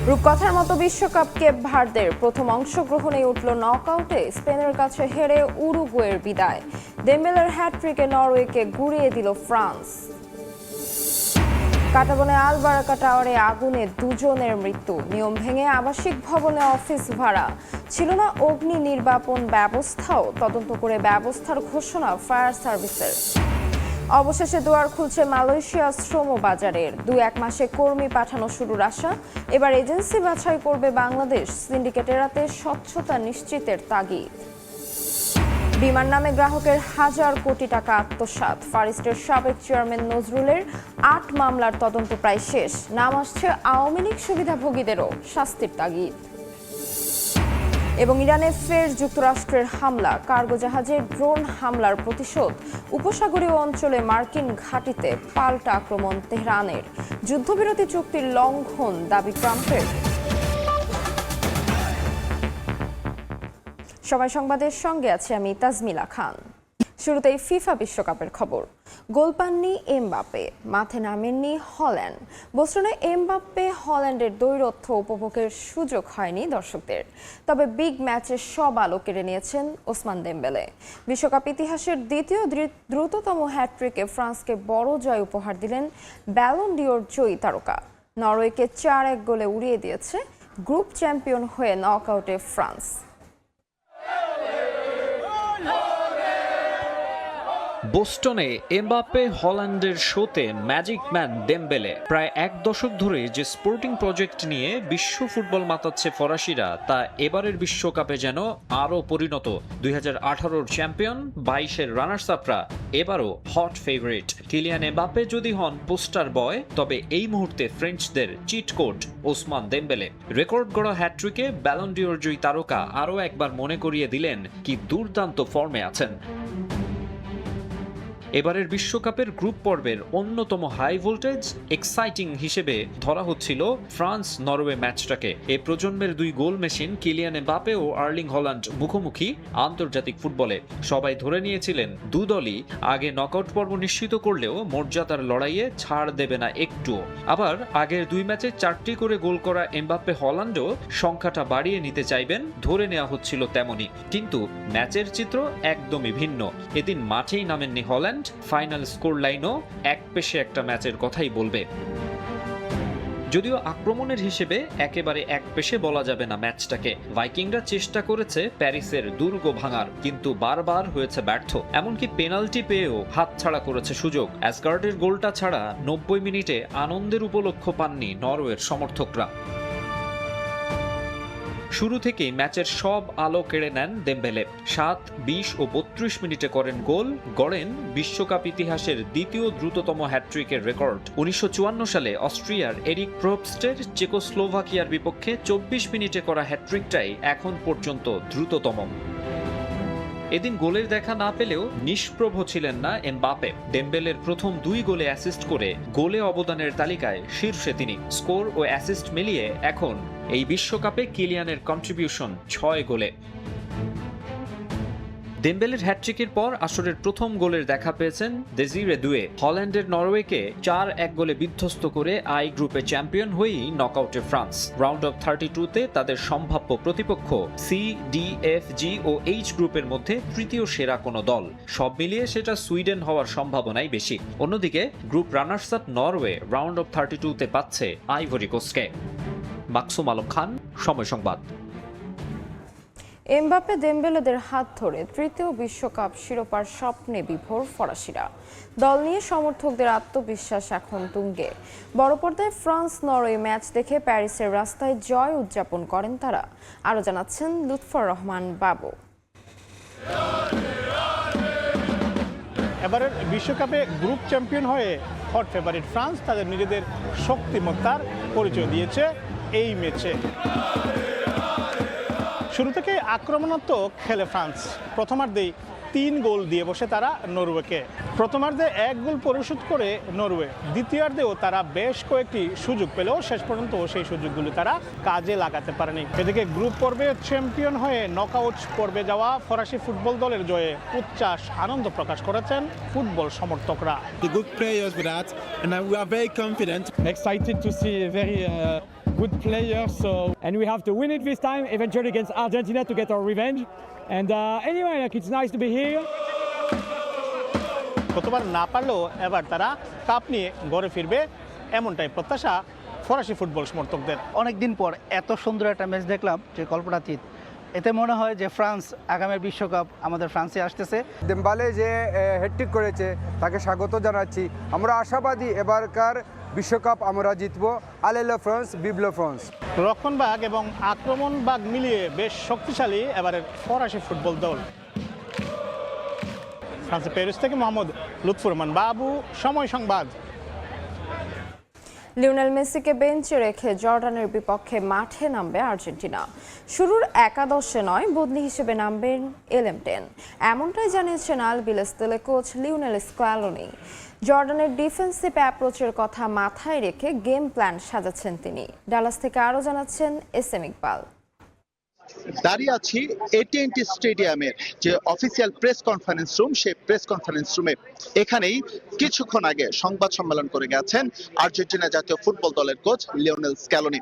রূপকথার মতো বিশ্বকাপকে ভারতের প্রথম অংশগ্রহণে উঠল নকআউটে স্পেনের কাছে হেরে উরুগুয়ের বিদায়। দেম্বেলের হ্যাটট্রিকে নরওয়েকে গুড়িয়ে দিল ফ্রান্স। কাটাবনে আল বারাকা টাওয়ারে আগুনে দুজনের মৃত্যু। নিয়ম ভেঙে আবাসিক ভবনে অফিস ভাড়া, ছিল না অগ্নি নির্বাপন ব্যবস্থাও। তদন্ত করে ব্যবস্থার ঘোষণা ফায়ার সার্ভিসের। অবশেষে দুয়ার খুলছে মালয়েশিয়া শ্রম বাজারের। 2-1 মাসে কর্মী পাঠানো শুরুর আশা। এবার এজেন্সি বাছাই করবে বাংলাদেশ। সিন্ডিকেট এড়াতে স্বচ্ছতা নিশ্চিতের তাগিদ। বিমান নামে গ্রাহকের 1000 কোটি টাকা আত্মসাৎ। ফারিস্টের সাবেক চেয়ারম্যান নজরুলের 8 মামলার তদন্ত প্রায় শেষ। নাম আসছে আওয়ামী লীগ সুবিধাভোগীদেরও শাস্তির তাগিদ। এবং ইরানে ফের যুক্তরাষ্ট্রের হামলা, কার্গো জাহাজে ড্রোন হামলার প্রতিশোধ। উপসাগরীয় অঞ্চলে মার্কিন ঘাঁটিতে পাল্টা আক্রমণ তেহরানের। যুদ্ধবিরতি চুক্তির লঙ্ঘন দাবি ট্রাম্পের। সময় সংবাদের সঙ্গে আছে আমি তাজমিলা খান। শুরুতেই ফিফা বিশ্বকাপের খবর। গোল পাননি এমবাপ্পে, মাঠে নামেননি হল্যান্ড। বোস্টনে এমবাপ্পে হল্যান্ডের দ্বৈরথ্য উপভোগের সুযোগ হয়নি দর্শকদের। তবে বিগ ম্যাচের সব আলো কেড়ে নিয়েছেন ওসমান দেমবেলে। বিশ্বকাপ ইতিহাসের দ্বিতীয় দ্রুততম হ্যাটট্রিকে ফ্রান্সকে বড় জয় উপহার দিলেন ব্যালন ডিওর জয়ী তারকা। নরওয়েকে 4-1 গোলে উড়িয়ে দিয়েছে গ্রুপ চ্যাম্পিয়ন হয়ে নকআউটে ফ্রান্স। বোস্টনে এমবাপ্পে হল্যান্ডের শোতে ম্যাজিক ম্যান দেমবেলে। প্রায় 1 দশক ধরে যে স্পোর্টিং প্রজেক্ট নিয়ে বিশ্ব ফুটবল মাতাচ্ছে ফরাসিরা, তা এবারের বিশ্বকাপে যেন আরও পরিণত। 2018-র চ্যাম্পিয়ন, 22-এর রানার্স আপরা এবারও হট ফেভারিট। কিলিয়ান এমবাপ্পে যদি হন পোস্টার বয়, তবে এই মুহূর্তে ফ্রেঞ্চদের cheat code Ousmane Dembele. Record গড়া হ্যাটট্রিকে ব্যালন ডিওর জয়ী তারকা আরও একবার মনে করিয়ে দিলেন কি দুর্দান্ত ফর্মে আছেন। এবারের বিশ্বকাপের গ্রুপ পর্বের অন্যতম হাই ভোল্টেজ এক্সাইটিং হিসেবে ধরা হচ্ছিল ফ্রান্স নরওয়ে ম্যাচটাকে। এই প্রজন্মের 2 গোল মেশিন কিলিয়ান এমবাপ্পে ও আর্লিং হল্যান্ড মুখোমুখি আন্তর্জাতিক ফুটবলে। সবাই ধরে নিয়েছিলেন দু দলই আগে নকআউট পর্ব নিশ্চিত করলেও মর্যাদার লড়াইয়ে ছাড় দেবে না একটুও। আবার আগের 2 ম্যাচে 4টি করে গোল করা এমবাপ্পে হল্যান্ডও সংখ্যাটা বাড়িয়ে নিতে চাইবেন, ধরে নেওয়া হচ্ছিল তেমনই। কিন্তু ম্যাচের চিত্র একদমই ভিন্ন। এদিন মাঠেই নামেননি হল্যান্ড। ফাইনাল স্কোর লাইনও এক পেশে একটা ম্যাচের কথাই বলবে। যদিও আক্রমণের হিসেবে একেবারে এক পেশে বলা যাবে না ম্যাচটাকে। ভাইকিংরা চেষ্টা করেছে প্যারিসের দুর্গ ভাঙার, কিন্তু বারবার হয়েছে ব্যর্থ। এমনকি পেনাল্টি পেয়েও হাতছাড়া করেছে সুযোগ। অ্যাসগার্ডের গোলটা ছাড়া 90 মিনিটে আনন্দের উপলক্ষ পাননি নরওয়ের সমর্থকরা। শুরু থেকেই ম্যাচের সব আলো কেড়ে নেন দেমবেলে। 7, 20 ও 32 মিনিটে করেন গোল, গড়েন বিশ্বকাপ ইতিহাসের দ্বিতীয় দ্রুততম হ্যাটট্রিকের রেকর্ড। 1954 সালে অস্ট্রিয়ার এরিক প্রোপস্টের চেকোস্লোভাকিয়ার বিপক্ষে 24 মিনিটে করা হ্যাটট্রিকটাই এখন পর্যন্ত দ্রুততম। এদিন গোলের দেখা না পেলেও নিষ্প্রভ ছিলেন না এমবাপ্পে। দেমবেলের প্রথম 2 গোলে অ্যাসিস্ট করে গোলে অবদানের তালিকায় শীর্ষে তিনি। স্কোর ও অ্যাসিস্ট মিলিয়ে এখন এই বিশ্বকাপে কিলিয়ানের কন্ট্রিবিউশন 6 গোলে। দেমবেলের হ্যাটট্রিকের পর আসরের প্রথম গোলের দেখা পেয়েছেন দেজিরে দুয়ে। হল্যান্ডের নরওয়েকে 4-1 গোলে বিধ্বস্ত করে আই গ্রুপে চ্যাম্পিয়ন হয়েই নকআউটে ফ্রান্স। রাউন্ড অফ 32-তে তাদের সম্ভাব্য প্রতিপক্ষ সি, ডি, এফ, জি ও এইচ গ্রুপের মধ্যে তৃতীয় সেরা কোনো দল। সব মিলিয়ে সেটা সুইডেন হওয়ার সম্ভাবনাই বেশি। অন্যদিকে group runners up Norway round of 32-তে পাচ্ছে আইভরি কোস্টকে। মাকসুম আলম খান, সময় সংবাদ। এমবাপ্পে দেমবেলেদের হাত ধরে তৃতীয় বিশ্বকাপ শিরোপার স্বপ্নে বিভোর ফরাসিরা। দল নিয়ে সমর্থকদের আত্মবিশ্বাস এখন তুঙ্গে। বড় পর্দায় ফ্রান্স নরওয়ে ম্যাচ দেখে প্যারিসের রাস্তায় জয় উদযাপন করেন তারা। আরও জানাচ্ছেন লুৎফর রহমান বাবু। এবারের বিশ্বকাপে গ্রুপ চ্যাম্পিয়ন হয়ে হট ফেভারিট ফ্রান্স তাদের নিজেদের শক্তিমত্তার পরিচয় দিয়েছে এই ম্যাচে। শুরু থেকে আক্রমণাত্মক খেলে ফ্রান্স। প্রথমার্ধেই 3 গোল দিয়ে বসে তারা নরওয়েকে। প্রথমার্ধে 1 গোল পরিশোধ করে নরওয়ে। দ্বিতীয়ার্ধেও তারা বেশ কয়েকটি সুযোগ পেলেও শেষ পর্যন্ত সেই সুযোগগুলো তারা কাজে লাগাতে পারেনি। এদিকে গ্রুপ পর্বে চ্যাম্পিয়ন হয়ে নকআউট পর্বে যাওয়া ফরাসি ফুটবল দলের জয়ে উচ্ছ্বাস আনন্দ প্রকাশ করেছেন ফুটবল সমর্থকরা। The good players with that, and we are very confident. Excited to see a very good players, and we have to win it this time, eventually against Argentina to get our revenge. And anyway, it's nice to be here. গতবার না পারলেও এবার তারা cup নিয়ে ঘরে ফিরবে, এমনটাই প্রত্যাশা ফরাসি ফুটবল সমর্থকদের। অনেকদিন পর এত সুন্দর একটা ম্যাচ দেখলাম যে কল্পনাতীত। এতে মনে হয় যে ফ্রান্স আগামী বিশ্বকাপ আমাদের ফ্রান্সে আসতেছে। দেমবালে যে হ্যাটট্রিক করেছে তাকে স্বাগত জানাচ্ছি। আমরা আশাবাদী এবারকার বিশ্বকাপ আমরা জিতবো। আলেলো ফ্রান্স, বিবলো ফ্রান্স। রক্ষণভাগ এবং আক্রমণভাগ মিলিয়ে বেশ শক্তিশালী এবারের ফরাসি ফুটবল দল। ফ্রান্সের প্যারিস থেকে মোহাম্মদ লুৎফুর রহমান বাবু, সময় সংবাদ। লিওনেল মেসিকে বেঞ্চে রেখে জর্ডানের বিপক্ষে মাঠে নামবে আর্জেন্টিনা। শুরুর একাদশে নয়, বদলি হিসেবে নামবেন এলএম10, এমনটাই জানিয়েছেন আলবিলেস্তেলে কোচ লিওনেল স্ক্যালোনি। জর্ডানের ডিফেন্সিভ অ্যাপ্রোচের কথা মাথায় রেখে গেম প্ল্যান সাজাচ্ছেন তিনি। ডালাস থেকে আরও জানাচ্ছেন এসএম ইকবাল। দাঁড়িয়ে আছি AT&T স্টেডিয়ামের যে অফিসিয়াল প্রেস কনফারেন্স রুম, সেই প্রেস কনফারেন্স রুমে। এখানেই কিছুক্ষণ আগে সংবাদ সম্মেলন করে গেছেন আর্জেন্টিনা জাতীয় ফুটবল দলের কোচ লিওনেল স্ক্যালোনি।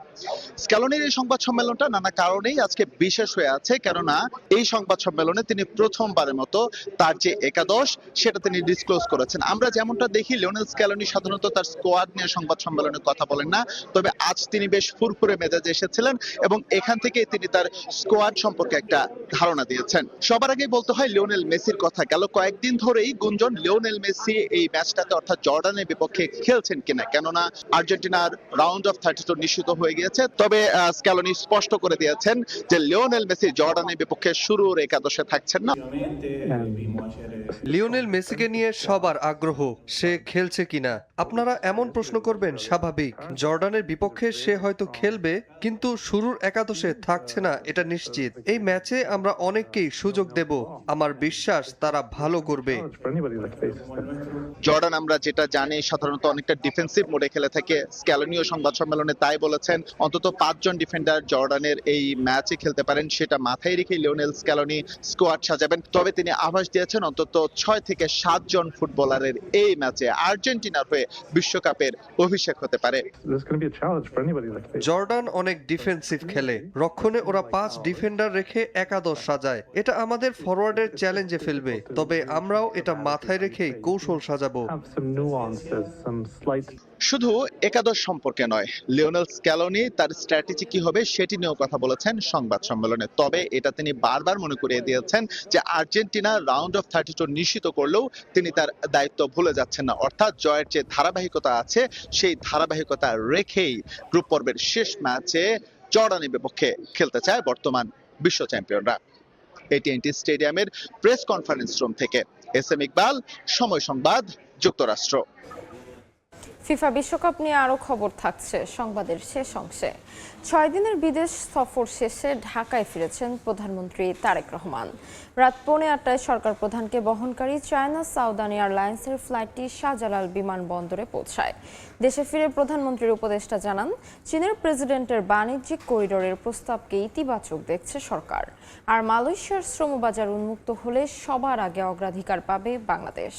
স্ক্যালোনির এই সংবাদ সম্মেলনটা নানা কারণেই আজকে বিশেষ হয়ে আছে, কেননা এই সংবাদ সম্মেলনে তিনি প্রথমবারের মতো তার যে একাদশ সেটা তিনি ডিসক্লোজ করেছেন। আমরা যেমনটা দেখি লিওনেল স্ক্যালোনি সাধারণত তার স্কোয়াড নিয়ে সংবাদ সম্মেলনে কথা বলেন না, তবে আজ তিনি বেশ ফুরফুরে মেজাজে এসেছিলেন এবং এখান থেকে তিনি তার স্কোয়াড সম্পর্কে একটা ধারণা দিয়েছেন। সবার আগেই বলতে হয় লিওনেল মেসির কথা। গেল কয়েকদিন ধরেই গুঞ্জন লিওনেল মেসি এই ম্যাচটাতে অর্থাৎ জর্ডানের বিপক্ষে খেলছেন কিনা, কেননা আর্জেন্টিনার রাউন্ড অফ 32 নিশ্চিত হয়ে গিয়েছে। তবে স্ক্যালোনি স্পষ্ট করে দিয়েছেন যে লিওনেল মেসি জর্ডানের বিপক্ষে শুরুর একাদশে থাকছেন না। লিওনেল মেসিকে নিয়ে সবার আগ্রহ, সে খেলছে কিনা। আপনারা এমন প্রশ্ন করবেন, স্বাভাবিক। জর্ডানের বিপক্ষে সে হয়তো খেলবে, কিন্তু শুরুর একাদশে থাকছে না এটা নিশ্চিত। এই ম্যাচে আমরা অনেককেই সুযোগ দেব, আমার বিশ্বাস তারা ভালো করবে। জর্ডান আমরা যেটা জানি সাধারণত অনেকটা ডিফেন্সিভ মোডে খেলে থাকে। স্ক্যালোনিও সংবাদ সম্মেলনে তাই বলেছেন, অন্তত 5 জন ডিফেন্ডার জর্ডানের এই ম্যাচে খেলতে পারেন, সেটা মাথায় রেখে লিওনেল স্ক্যালোনি স্কোয়াড সাজাবেন। তবে তিনি আভাস দিয়েছেন অন্তত 6 থেকে 7 জন ফুটবলারের এই ম্যাচে আর্জেন্টিনার হয়ে বিশ্বকাপের অভিষেক হতে পারে। জর্ডান অনেক ডিফেন্সিভ খেলে, রক্ষণে ওরা 5 ডিফেন্ডার রেখে একাদশ সাজায়। এটা আমাদের ফরওয়ার্ডের চ্যালেঞ্জে ফেলবে, তবে আমরাও এটা মাথায় রেখেই কৌশল সাজাবো। শুধু একাদশ সম্পর্কে নয়, লিওনেল স্ক্যালোনি তার স্ট্র্যাটেজি কি হবে সেটি নিয়েও কথা বলেছেন সংবাদ সম্মেলনে। তবে এটা তিনি বারবার মনে করিয়ে দিয়েছেন যে আর্জেন্টিনা রাউন্ড অফ 32 নিশ্চিত করলেও তিনি তার দায়িত্ব ভুলে যাচ্ছেন না। অর্থাৎ জয়ের যে ধারাবাহিকতা আছে সেই ধারাবাহিকতা রেখেই গ্রুপ পর্বের শেষ ম্যাচে জর্ডানের বিপক্ষে খেলতে চায় বর্তমান বিশ্ব চ্যাম্পিয়নরা। AT&T স্টেডিয়ামের প্রেস কনফারেন্স রুম থেকে এসএম ইকবাল, সময় সংবাদ, যুক্তরাষ্ট্র। ফিফা বিশ্বকাপ নিয়ে আরও খবর থাকছে সংবাদের শেষ অংশে। 6 দিনের বিদেশ সফর শেষে ঢাকায় ফিরেছেন প্রধানমন্ত্রী তারেক রহমান। রাত 8:45 সরকার প্রধানকে বহনকারী চায়না সাউদার্ন এয়ারলাইন্সের ফ্লাইটটি শাহজালাল বিমানবন্দরে পৌঁছায়। দেশে ফিরে প্রধানমন্ত্রীর উপদেষ্টা জানান, চীনের প্রেসিডেন্টের বাণিজ্যিক করিডোরের প্রস্তাবকে ইতিবাচক দেখছে সরকার। আর মালয়েশিয়ার শ্রমবাজার উন্মুক্ত হলে সবার আগে অগ্রাধিকার পাবে বাংলাদেশ।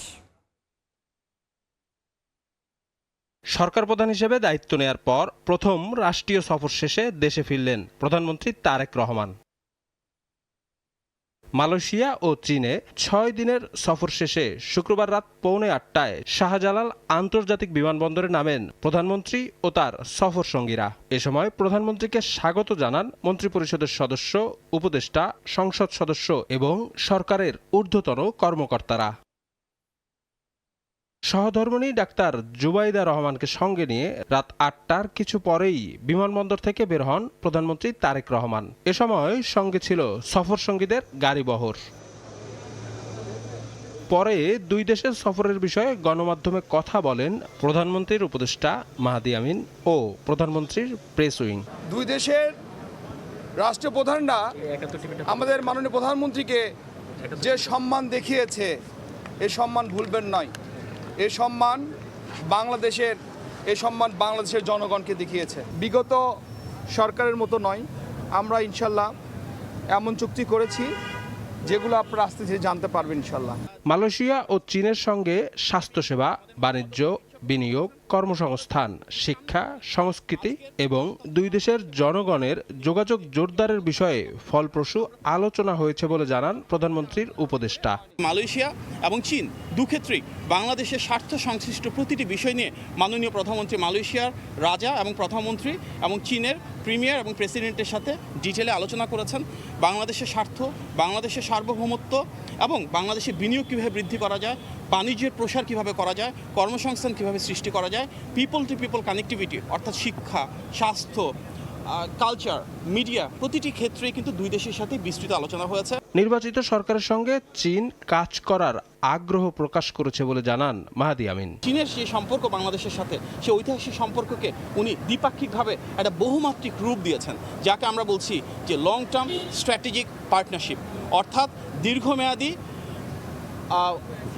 সরকার প্রধান হিসেবে দায়িত্ব নেয়ার পর প্রথম রাষ্ট্রীয় সফর শেষে দেশে ফিরলেন প্রধানমন্ত্রী তারেক রহমান। মালয়েশিয়া ও চীনে 6 দিনের সফর শেষে শুক্রবার রাত 8:45 শাহজালাল আন্তর্জাতিক বিমানবন্দরে নামেন প্রধানমন্ত্রী ও তার সফর সঙ্গীরা। এ সময় প্রধানমন্ত্রীকে স্বাগত জানান মন্ত্রিপরিষদের সদস্য, উপদেষ্টা, সংসদ সদস্য এবং সরকারের ঊর্ধ্বতন কর্মকর্তারা। সহধর্মিণী ডাক্তার জুবাইদা রহমানকে সঙ্গে নিয়ে রাত 8টার কিছু পরেই বিমানবন্দর থেকে বের হন প্রধানমন্ত্রী তারেক রহমান। এ সময় সঙ্গে ছিল সফর সঙ্গীদের গাড়িবহর। পরে দুই দেশের সফরের বিষয়ে গণমাধ্যমে কথা বলেন প্রধানমন্ত্রীর উপদেষ্টা মাহাদি আমিন ও প্রধানমন্ত্রীর প্রেস উইং। দুই দেশের রাষ্ট্রপ্রধানরা আমাদের মাননীয় প্রধানমন্ত্রীকে যে সম্মান দেখিয়েছে, এ সম্মান ভুলবেন নয়। এই সম্মান বাংলাদেশের জনগণকে দেখিয়েছে। বিগত সরকারের মতো নয়, আমরা ইনশাল্লাহ এমন চুক্তি করেছি যেগুলো আপনারা আস্তে ধীরে জানতে পারবেন ইনশাল্লাহ। মালয়েশিয়া ও চীনের সঙ্গে স্বাস্থ্যসেবা, বাণিজ্য, বিনিয়োগ, কর্মসংস্থান, শিক্ষা, সংস্কৃতি এবং দুই দেশের জনগণের যোগাযোগ জোরদারের বিষয়ে ফলপ্রসূ আলোচনা হয়েছে বলে জানান প্রধানমন্ত্রীর উপদেষ্টা। মালয়েশিয়া এবং চীন দুক্ষেত্রেই বাংলাদেশের স্বার্থ সংশ্লিষ্ট প্রতিটি বিষয় নিয়ে মাননীয় প্রধানমন্ত্রী মালয়েশিয়ার রাজা এবং প্রধানমন্ত্রী এবং চীনের প্রিমিয়ার এবং প্রেসিডেন্টের সাথে ডিটেলে আলোচনা করেছেন। বাংলাদেশের স্বার্থ, বাংলাদেশের সার্বভৌমত্ব এবং বাংলাদেশের বিনিয়োগ কীভাবে বৃদ্ধি করা যায়, বাণিজ্যের প্রসার কীভাবে করা যায়, কর্মসংস্থান কীভাবে সৃষ্টি করা যায়, পিপল টু পিপল কানেক্টিভিটি অর্থাৎ শিক্ষা, স্বাস্থ্য, কালচার, মিডিয়া প্রতিটি ক্ষেত্রেই কিন্তু দুই দেশের সাথে বিস্তৃত আলোচনা হয়েছে। নির্বাচিত সরকারের সঙ্গে চীন কাজ করার আগ্রহ প্রকাশ করেছে বলে জানান মাহাদি আমিন। চীনের যে সম্পর্ক বাংলাদেশের সাথে, সে ঐতিহাসিক সম্পর্ককে উনি দ্বিপাক্ষিকভাবে একটা বহুমাত্রিক রূপ দিয়েছেন, যাকে আমরা বলছি যে লং টার্ম স্ট্র্যাটেজিক পার্টনারশিপ, অর্থাৎ দীর্ঘমেয়াদী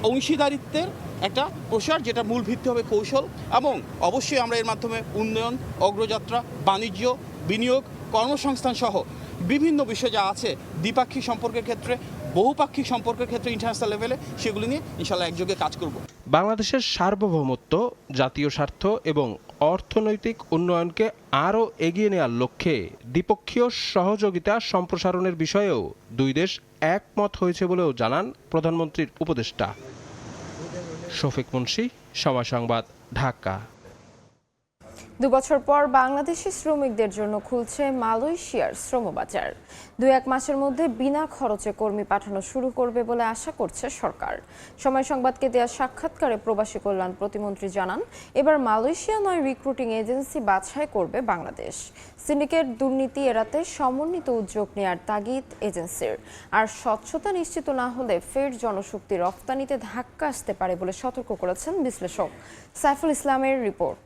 অংশীদারিত্বের একটা প্রসার, যেটা মূল ভিত্তি হবে কৌশল, এবং অবশ্যই আমরা এর মাধ্যমে উন্নয়ন, অগ্রযাত্রা, বাণিজ্য, বিনিয়োগ, কর্মসংস্থান সহ বিভিন্ন বিষয় যা আছে দ্বিপাক্ষিক সম্পর্কের ক্ষেত্রে, বহুপাক্ষিক সম্পর্কের ক্ষেত্রে ইন্টারন্যাশনাল লেভেলে, সেগুলি নিয়ে ইনশাআল্লাহ একযোগে কাজ করব। বাংলাদেশের সার্বভৌমত্ব, জাতীয় স্বার্থ এবং অর্থনৈতিক উন্নয়নকে আরও এগিয়ে নেওয়ার লক্ষ্যে দ্বিপক্ষীয় সহযোগিতা সম্প্রসারণের বিষয়েও দুই দেশ একমত হয়েছে বলেও জানান প্রধানমন্ত্রীর উপদেষ্টা। শফিক মুন্সি, সময় সংবাদ, ঢাকা। 2 বছর পর বাংলাদেশি শ্রমিকদের জন্য খুলছে মালয়েশিয়ার শ্রমবাজার। 2-1 মাসের মধ্যে বিনা খরচে কর্মী পাঠানো শুরু করবে বলে আশা করছে সরকার। সময় সংবাদকে দেওয়া সাক্ষাৎকারে প্রবাসী কল্যাণ প্রতিমন্ত্রী জানান, এবার মালয়েশিয়া নয় রিক্রুটিং এজেন্সি বাছাই করবে বাংলাদেশ। সিন্ডিকেট দুর্নীতি এড়াতে সমন্বিত উদ্যোগ নেওয়ার তাগিদ এজেন্সির। আর স্বচ্ছতা নিশ্চিত না হলে ফের জনশক্তি রফতানিতে ধাক্কা আসতে পারে বলে সতর্ক করেছেন বিশ্লেষক। সাইফুল ইসলামের রিপোর্ট।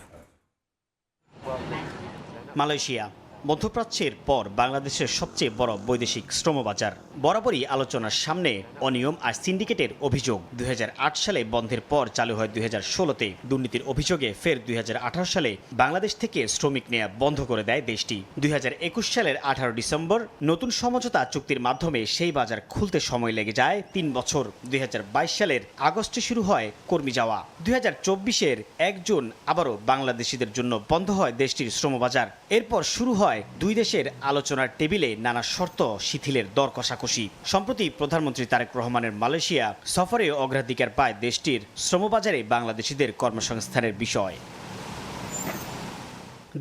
মালয়েশিয়া মধ্যপ্রাচ্যের পর বাংলাদেশের সবচেয়ে বড় বৈদেশিক শ্রমবাজার। বরাবরই আলোচনার সামনে অনিয়ম আর সিন্ডিকেটের অভিযোগ। 2008 সালে বন্ধের পর চালু হয় 2016-তে। দুর্নীতির অভিযোগে ফের 2018 সালে বাংলাদেশ থেকে শ্রমিক নেওয়া বন্ধ করে দেয় দেশটি। 2021 সালের 18 ডিসেম্বর নতুন সমঝোতা চুক্তির মাধ্যমে সেই বাজার খুলতে সময় লেগে যায় 3 বছর। 2022 সালের আগস্টে শুরু হয় কর্মী যাওয়া। 2024-এর 1 জুন আবারও বাংলাদেশিদের জন্য বন্ধ হয় দেশটির শ্রমবাজার। এরপর শুরু হয় দুই দেশের আলোচনার টেবিলে নানা শর্ত শিথিলের দর কষাকষি। সম্প্রতি প্রধানমন্ত্রী তারেক রহমানের মালয়েশিয়া সফরে অগ্রাধিকার পায় দেশটির শ্রমবাজারে বাংলাদেশিদের কর্মসংস্থানের বিষয়।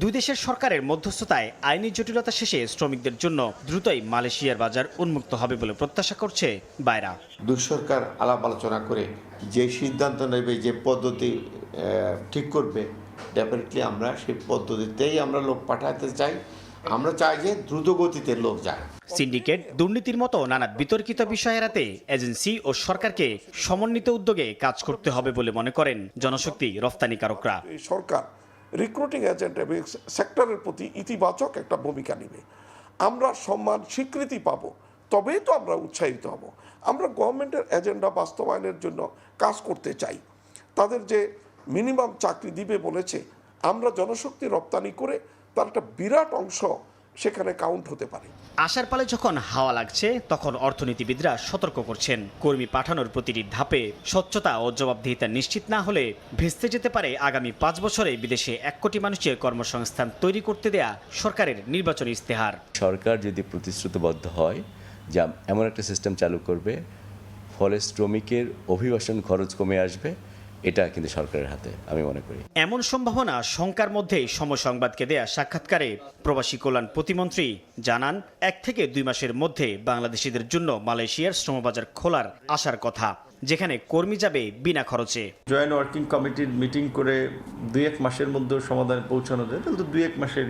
দুই দেশের সরকারের মধ্যস্থতায় আইনি জটিলতা শেষে শ্রমিকদের জন্য দ্রুতই মালয়েশিয়ার বাজার উন্মুক্ত হবে বলে প্রত্যাশা করছে বাইরা। দুই সরকার আলাপ আলোচনা করে যে সিদ্ধান্ত নেবে, যে পদ্ধতি ঠিক করবে, ডেফিনেটলি আমরা সেই পদ্ধতিতেই আমরা লোক পাঠাতে চাই। আমরা চাই যে দ্রুত গতিতে লোক যায়। সিন্ডিকেট দুর্নীতির মতো নানা বিতর্কিত বিষয় এড়াতে এজেন্সি ও সরকারকে সমন্বিত উদ্যোগে কাজ করতে হবে বলে মনে করেন জনশক্তি রফতানিকারকরা। সরকার রিক্রুটিং এজেন্ট এবং সেক্টরের প্রতি ইতিবাচক একটা ভূমিকা নেবে। আমরা সম্মান স্বীকৃতি পাবো, তবেই তো আমরা উৎসাহিত হব। আমরা গভর্নমেন্টের এজেন্ডা বাস্তবায়নের জন্য কাজ করতে চাই। তাদের যে মিনিমাম চাকরি দিবে বলেছে, আমরা জনশক্তি রপ্তানি করে তার একটা বিরাট অংশ সেখানে কাউন্ট হতে পারে। আশার পালে যখন হাওয়া লাগছে, তখন অর্থনীতিবিদরা সতর্ক করছেন, কর্মী পাঠানোর প্রতিটি ধাপে স্বচ্ছতা ও জবাবদিহিতা নিশ্চিত না হলে ভেস্তে যেতে পারে আগামী 5 বছরে বিদেশে 1 কোটি মানুষের কর্মসংস্থান তৈরি করতে দেয়া সরকারের নির্বাচনী ইস্তেহার। সরকার যদি প্রতিশ্রুতিবদ্ধ হয় যে এমন একটা সিস্টেম চালু করবে, ফলে শ্রমিকের অভিবাসন খরচ কমে আসবে, এটা কিন্তু সরকারের হাতে আমি মনে করি। এমন সম্ভাবনা শঙ্কার মধ্যেই সময় সংবাদকে দেয়া সাক্ষাৎকারে প্রবাসী কল্যাণ প্রতিমন্ত্রী জানান, 1 থেকে 2 মাসের মধ্যে বাংলাদেশিদের জন্য মালয়েশিয়ার শ্রমবাজার খোলার আশার কথা, যেখানে কর্মী যাবে বিনা খরচে। জয়েন্ট ওয়ার্কিং কমিটির মিটিং করে 2-1 মাসের মধ্যে সমাধানে পৌঁছানো যায়, তাহলে তো 2-1 মাসের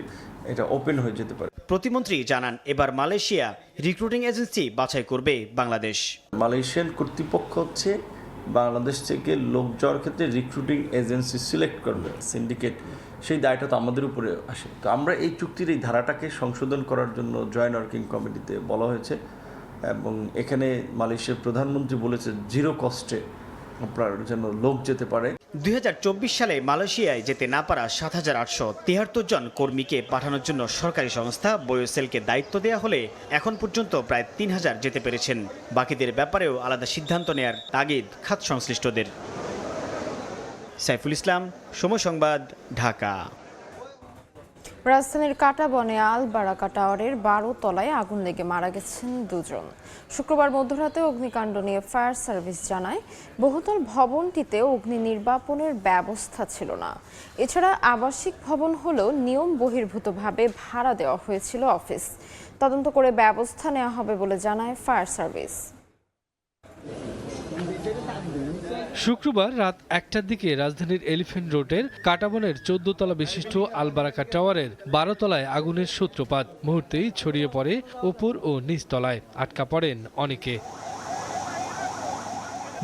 এটা ওপেন হয়ে যেতে পারে। প্রতিমন্ত্রী জানান, এবার মালয়েশিয়া রিক্রুটিং এজেন্সি বাছাই করবে বাংলাদেশ। মালয়েশিয়ান কর্তৃপক্ষ হচ্ছে বাংলাদেশ থেকে লোক যাওয়ার ক্ষেত্রে রিক্রুটিং এজেন্সি সিলেক্ট করবে, সিন্ডিকেট, সেই দায়টা তো আমাদের উপরে আসে। তো আমরা এই চুক্তির এই ধারাটাকে সংশোধন করার জন্য জয়েন্ট ওয়ার্কিং কমিটিতে বলা হয়েছে, এবং এখানে মালয়েশিয়ার প্রধানমন্ত্রী বলেছে 0 কস্টে আপনার যেন লোক যেতে পারে। 2024 সালে মালয়েশিয়ায় যেতে না পারা 7,873 জন কর্মীকে পাঠানোর জন্য সরকারি সংস্থা বয়োসেলকে দায়িত্ব দেওয়া হলে এখন পর্যন্ত প্রায় 3,000 যেতে পেরেছেন। বাকিদের ব্যাপারেও আলাদা সিদ্ধান্ত নেয়ার তাগিদ খাত সংশ্লিষ্টদের। সাইফুল ইসলাম, সময় সংবাদ, ঢাকা। রাজধানীর কাঁটাবনে আল বারাকা টাওয়ারের 12 তলায় আগুন লেগে মারা গেছেন দুজন। শুক্রবার মধ্যরাতে অগ্নিকাণ্ড নিয়ে ফায়ার সার্ভিস জানায়, বহুতল ভবনটিতে অগ্নি নির্বাপনের ব্যবস্থা ছিল না। এছাড়া আবাসিক ভবন হলেও নিয়ম বহির্ভূতভাবে ভাড়া দেওয়া হয়েছিল অফিস। তদন্ত করে ব্যবস্থা নেওয়া হবে বলে জানায় ফায়ার সার্ভিস। শুক্রবার রাত 1টার দিকে রাজধানীর এলিফ্যান্ট রোডের কাঁটাবনের 14 তলা বিশিষ্ট আলবারাকা টাওয়ারের 12 তলায় আগুনের সূত্রপাত। মুহূর্তেই ছড়িয়ে পড়ে উপর ও নিচ তলায়, আটকা পড়েন অনেকে।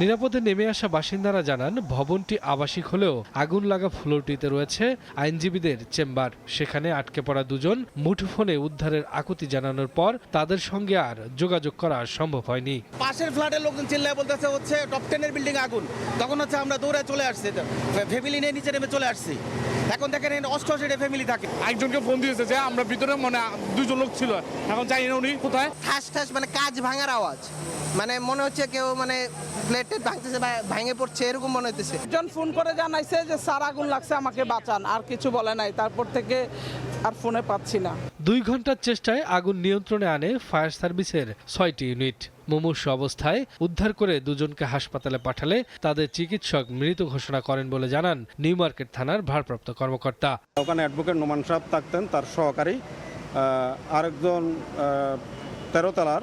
নিরাপদে নেমে আসা বাসিন্দারা জানান, ভবনটি আবাসিক হলেও আগুন লাগা ফ্লোরটিতে রয়েছে আইনজীবীদের চেম্বার। সেখানে আটকে পড়া দুজন মুঠোফোনে উদ্ধারের আকুতি জানানোর পর তাদের সঙ্গে আর যোগাযোগ করা সম্ভব হয়নি। পাশের ফ্ল্যাটের লোকজন চিল্লায় বলতেছে হচ্ছে টপ 10-এর বিল্ডিং আগুন। তখন হচ্ছে আমরা দৌড়ে চলে আসছি, ফ্যামিলি নিয়ে নিচে নেমে চলে আসছি। এখন দেখেন 88টা ফ্যামিলি থাকে। একজনকে ফোন দিয়েছে যে আমরা ভিতরে মানে 2জন লোক ছিল, এখন জানি না উনি কোথায়। ঠাস ঠাস মানে কাজ ভাঙার আওয়াজ, মানে মনে হচ্ছে কেউ মানে প্লেট ভাঙতেছে বা ভেঙে পড়ছে, এরকম মনে হচ্ছে। একজন ফোন করে জানাইছে যে স্যার আগুন লাগছে, আমাকে বাঁচান, আর কিছু বলে নাই। তারপর থেকে আর ফোনে পাচ্ছি না। 2 ঘন্টার চেষ্টায় আগুন নিয়ন্ত্রণে আনে ফায়ার সার্ভিসের 6টি ইউনিট। মুমূর্ষ অবস্থায় উদ্ধার করে দুজনকে হাসপাতালে পাঠালে তাদের চিকিৎসক মৃত ঘোষণা করেন বলে জানান নিউ মার্কেট থানার ভারপ্রাপ্ত কর্মকর্তা। ওখানে অ্যাডভোকেট নোমান সাহেব থাকতেন, তার সহকারী আরেকজন 13 তলার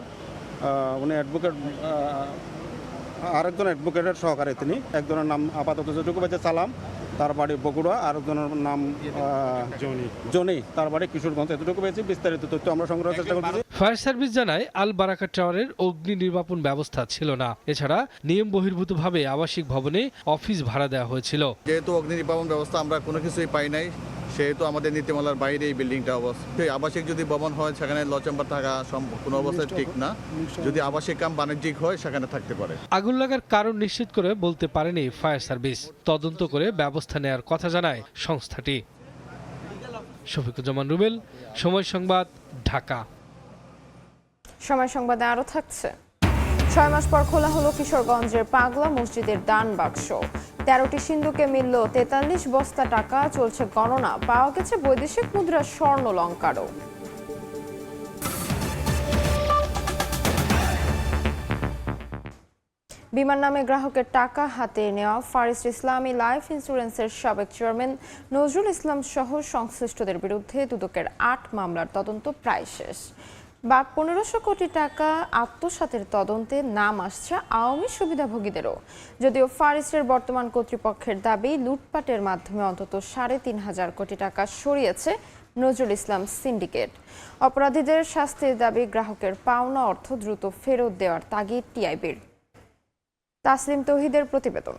উনি অ্যাডভোকেট, আরেকজন অ্যাডভোকেটের সহকারী তিনি। একজনের নাম আপাতত যেটুকু পেয়েছে সালাম, তার বাড়ি বগুড়া, আরেকজনের নাম জনি, তার বাড়ি কিশোরগঞ্জ। এতটুকু পেয়েছি, বিস্তারিত তথ্য আমরা সংগ্রহের চেষ্টা করছি। ফায়ার সার্ভিস জানায়, আল বারাকা টাওয়ারের অগ্নি নির্বাপন ব্যবস্থা ছিল না। এছাড়া নিয়ম বহির্ভূতভাবে আবাসিক ভবনে অফিস ভাড়া দেওয়া হয়েছিল। যেহেতু অগ্নি নির্বাপন ব্যবস্থা আমরা কোনো কিছুই পাই নাই, সেহেতু আমাদের নীতিমালার বাইরে এই বিল্ডিংটা অবস্থা। আবাসিক যদি ভবন হয় সেখানে ল চেম্বার থাকা কোনো অবস্থায় ঠিক না। যদি আবাসিক কাম বাণিজ্যিক হয় সেখানে থাকতে পারে। আগুন লাগার কারণ নিশ্চিত করে বলতে পারেনি ফায়ার সার্ভিস। তদন্ত করে ব্যবস্থা নেওয়ার কথা জানায় সংস্থাটি। শফিকুজ্জামান রুবেল, সময় সংবাদ, ঢাকা। সময় সংবাদে আরো থাকছে, 6 মাস পর খোলা হলো কিশোরগঞ্জের পাগলা মসজিদের দান বাক্স। 13টি সিন্ধুকে মিলল 43 বস্তা টাকা। চলছে গণনা, পাওয়া গেছে বৈদেশিক মুদ্রা, স্বর্ণ অলংকারও। বিমান নামে গ্রাহকের টাকা হাতে নেওয়া ফারিস্ট ইসলামী লাইফ ইন্স্যুরেন্সের সাবেক চেয়ারম্যান নজরুল ইসলাম সহ সংশ্লিষ্টদের বিরুদ্ধে দুদকের 8 মামলার তদন্ত প্রায় শেষ। 1500 কোটি টাকা আত্মসাতের তদন্তে নাম আসছে আওয়ামী সুবিধাভোগীদেরও। যদিও ফারিস্টের বর্তমান কর্তৃপক্ষের দাবি, লুটপাটের মাধ্যমে অন্তত 3500 কোটি টাকা সরিয়েছে নজরুল ইসলাম সিন্ডিকেট। অপরাধীদের শাস্তির দাবি, গ্রাহকের পাওনা অর্থ দ্রুত ফেরত দেওয়ার তাগিদ টিআইবির। তাসলিম তৌহিদের প্রতিবেদন।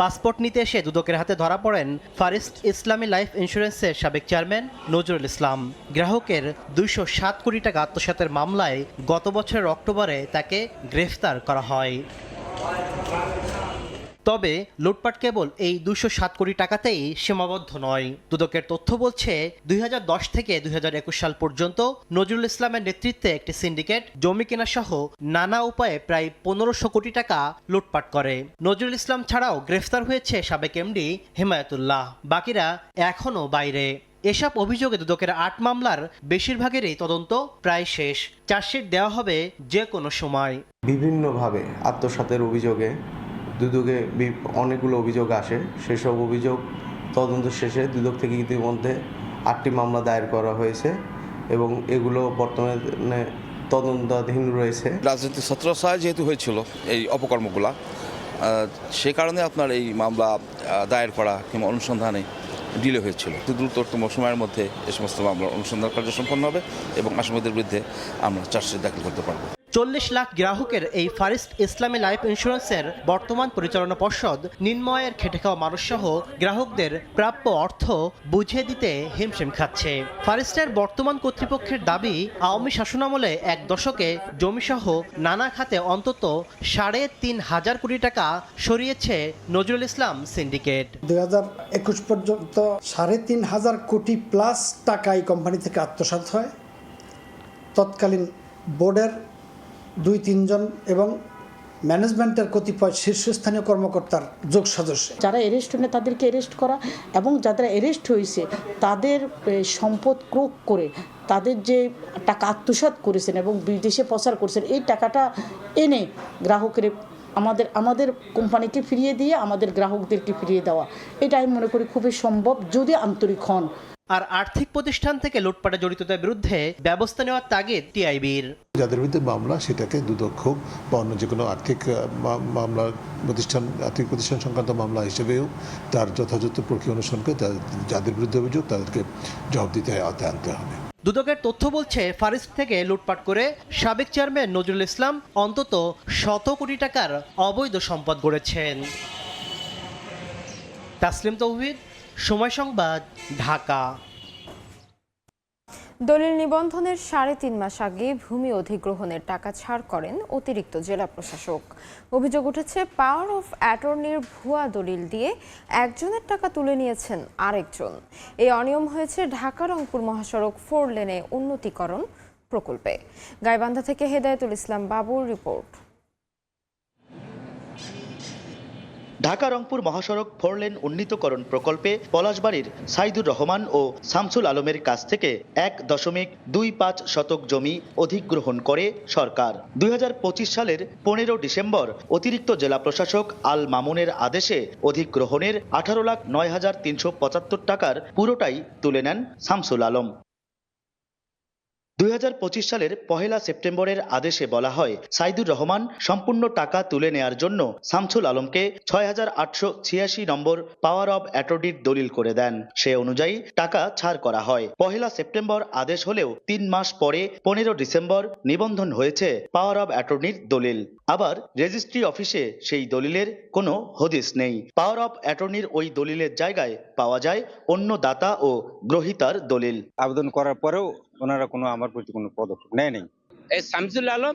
পাসপোর্ট নিতে এসে দুদকের হাতে ধরা পড়েন ফারিস্ট ইসলামী লাইফ ইন্স্যুরেন্সের সাবেক চেয়ারম্যান নজরুল ইসলাম। গ্রাহকের 207 কোটি টাকা আত্মসাতের মামলায় গত বছরের অক্টোবরে তাকে গ্রেফতার করা হয়। তবে লুটপাট কেবল এই 207 কোটি টাকাতেই সীমাবদ্ধ নয়। দুদকের তথ্য বলছে, 2010 থেকে 2021 সাল পর্যন্ত নজরুল ইসলামের নেতৃত্বে একটি সিন্ডিকেট জমি কেনা সহ নানা উপায়ে প্রায় 1500 কোটি টাকা লুটপাট করে। নজরুল ইসলাম ছাড়াও গ্রেফতার হয়েছে সাবেক এমডি হিমায়তুল্লাহ। বাকিরা এখনও বাইরে। এসব অভিযোগে দুদকের 8 মামলার বেশিরভাগেরই তদন্ত প্রায় শেষ। চার্জশিট দেওয়া হবে যে কোনো সময়। বিভিন্নভাবে আত্মসাতের অভিযোগে দুদকে অনেকগুলো অভিযোগ আসে। সেসব অভিযোগ তদন্ত শেষে দুদক থেকে ইতিমধ্যে 8টি মামলা দায়ের করা হয়েছে এবং এগুলো বর্তমানে তদন্তাধীন রয়েছে। রাজনৈতিক ছত্রছায়া যেহেতু হয়েছিল এই অপকর্মগুলা, সে কারণে আপনার এই মামলা দায়ের করা কিংবা অনুসন্ধানে ডিলে হয়েছিল। দ্রুততম সময়ের মধ্যে এই সমস্ত মামলার অনুসন্ধান কার্য সম্পন্ন হবে এবং আসামিদের বিরুদ্ধে আমরা চার্জশিট দাখিল করতে পারব। 40 লাখ গ্রাহকের এই ফারিস্ট ইসলামী লাইফ ইন্স্যুরেন্সের বর্তমান পরিচালনা পর্ষদ নিম্নয়ের খেটে খাওয়া মানুষসহ গ্রাহকদের প্রাপ্য অর্থ বুঝিয়ে দিতে হিমশিম খাচ্ছে। ফারিস্টের বর্তমান কর্তৃপক্ষের দাবি, আওয়ামী শাসনামলে 1 দশকে জমিসহ নানা খাতে অন্তত 3500 কোটি টাকা সরিয়েছে নজরুল ইসলাম সিন্ডিকেট। 2021 পর্যন্ত 3500 কোটি প্লাস টাকা এই কোম্পানি থেকে আত্মসাৎ হয়। তৎকালীন বোর্ডের 2-3 জন এবং ম্যানেজমেন্টের কতিপয় শীর্ষস্থানীয় কর্মকর্তার যোগসাজশ। যারা অ্যারেস্ট হয় তাদেরকে অ্যারেস্ট করা এবং যারা অ্যারেস্ট হয়েছে তাদের সম্পদ ক্রোক করে তাদের যে টাকা আত্মসাৎ করেছেন এবং বিদেশে প্রচার করেছেন এই টাকাটা এনে গ্রাহকের আমাদের কোম্পানিকে ফিরিয়ে দিয়ে আমাদের গ্রাহকদেরকে ফিরিয়ে দেওয়া, এটা আমি মনে করি খুবই সম্ভব যদি আন্তরিক হন। আর আর্থিক প্রতিষ্ঠান থেকে লুটপাটে জড়িতদের বিরুদ্ধে ব্যবস্থা নেওয়ার তাগিদ টিআইবির। যাদের বিরুদ্ধে মামলা সেটাকে দুদক হোক বা অন্য যে কোনো আর্থিক মামলা আর্থিক প্রতিষ্ঠান সংক্রান্ত মামলা হিসেবেও তার যথাযথ প্রক্রিয়া অনুসরণ করে যাদের বিরুদ্ধে অভিযোগ তাদেরকে জবাবদিহিতার আওতায় আনতে হবে। দুদকের তথ্য বলছে ফারিস্ট থেকে লুটপাট করে সাবেক চেয়ারম্যান নজরুল ইসলাম অন্তত 100 কোটি টাকার অবৈধ সম্পদ গড়েছেন। তাসলিম তৌহিদ, সময় সংবাদ, ঢাকা। দলিল নিবন্ধনের 3.5 মাস আগে ভূমি অধিগ্রহণের টাকা ছাড় করেন অতিরিক্ত জেলা প্রশাসক। অভিযোগ উঠেছে পাওয়ার অফ অ্যাটর্নির ভুয়া দলিল দিয়ে একজনের টাকা তুলে নিয়েছেন আরেকজন। এই অনিয়ম হয়েছে ঢাকা রংপুর মহাসড়ক 4 লেনে উন্নতিকরণ প্রকল্পে। গাইবান্ধা থেকে হেদায়েতুল ইসলাম বাবুর রিপোর্ট। ঢাকা রংপুর মহাসড়ক 4 লেন উন্নীতকরণ প্রকল্পে পলাশবাড়ির সাইদুর রহমান ও শামসুল আলমের কাছ থেকে 1.25 শতক জমি অধিগ্রহণ করে সরকার। 2025 সালের 15 ডিসেম্বর অতিরিক্ত জেলা প্রশাসক আল মামুনের আদেশে অধিগ্রহণের 18,975 টাকার পুরোটাই তুলে নেন শামসুল আলম। 2025 সালের 1 সেপ্টেম্বরের আদেশে বলা হয় সাইদুর রহমান সম্পূর্ণ টাকা তুলে নেয়ার জন্য শামসুল আলমকে 6,886 নম্বর পাওয়ার অব অ্যাটর্নির দলিল করে দেন। সে অনুযায়ী টাকা ছাড় করা হয়। 1 সেপ্টেম্বর আদেশ হলেও 3 মাস পরে 15 ডিসেম্বর নিবন্ধন হয়েছে পাওয়ার অব অ্যাটর্নির দলিল। আবার রেজিস্ট্রি অফিসে সেই দলিলের কোনো হদিস নেই। পাওয়ার অব অ্যাটর্নির ওই দলিলের জায়গায় পাওয়া যায় অন্য দাতা ও গ্রহীতার দলিল। আবেদন করার পরেও ওনারা কোনো আমার প্রতি কোনো পদক্ষেপ নেয়নি। এই শামসুল আলম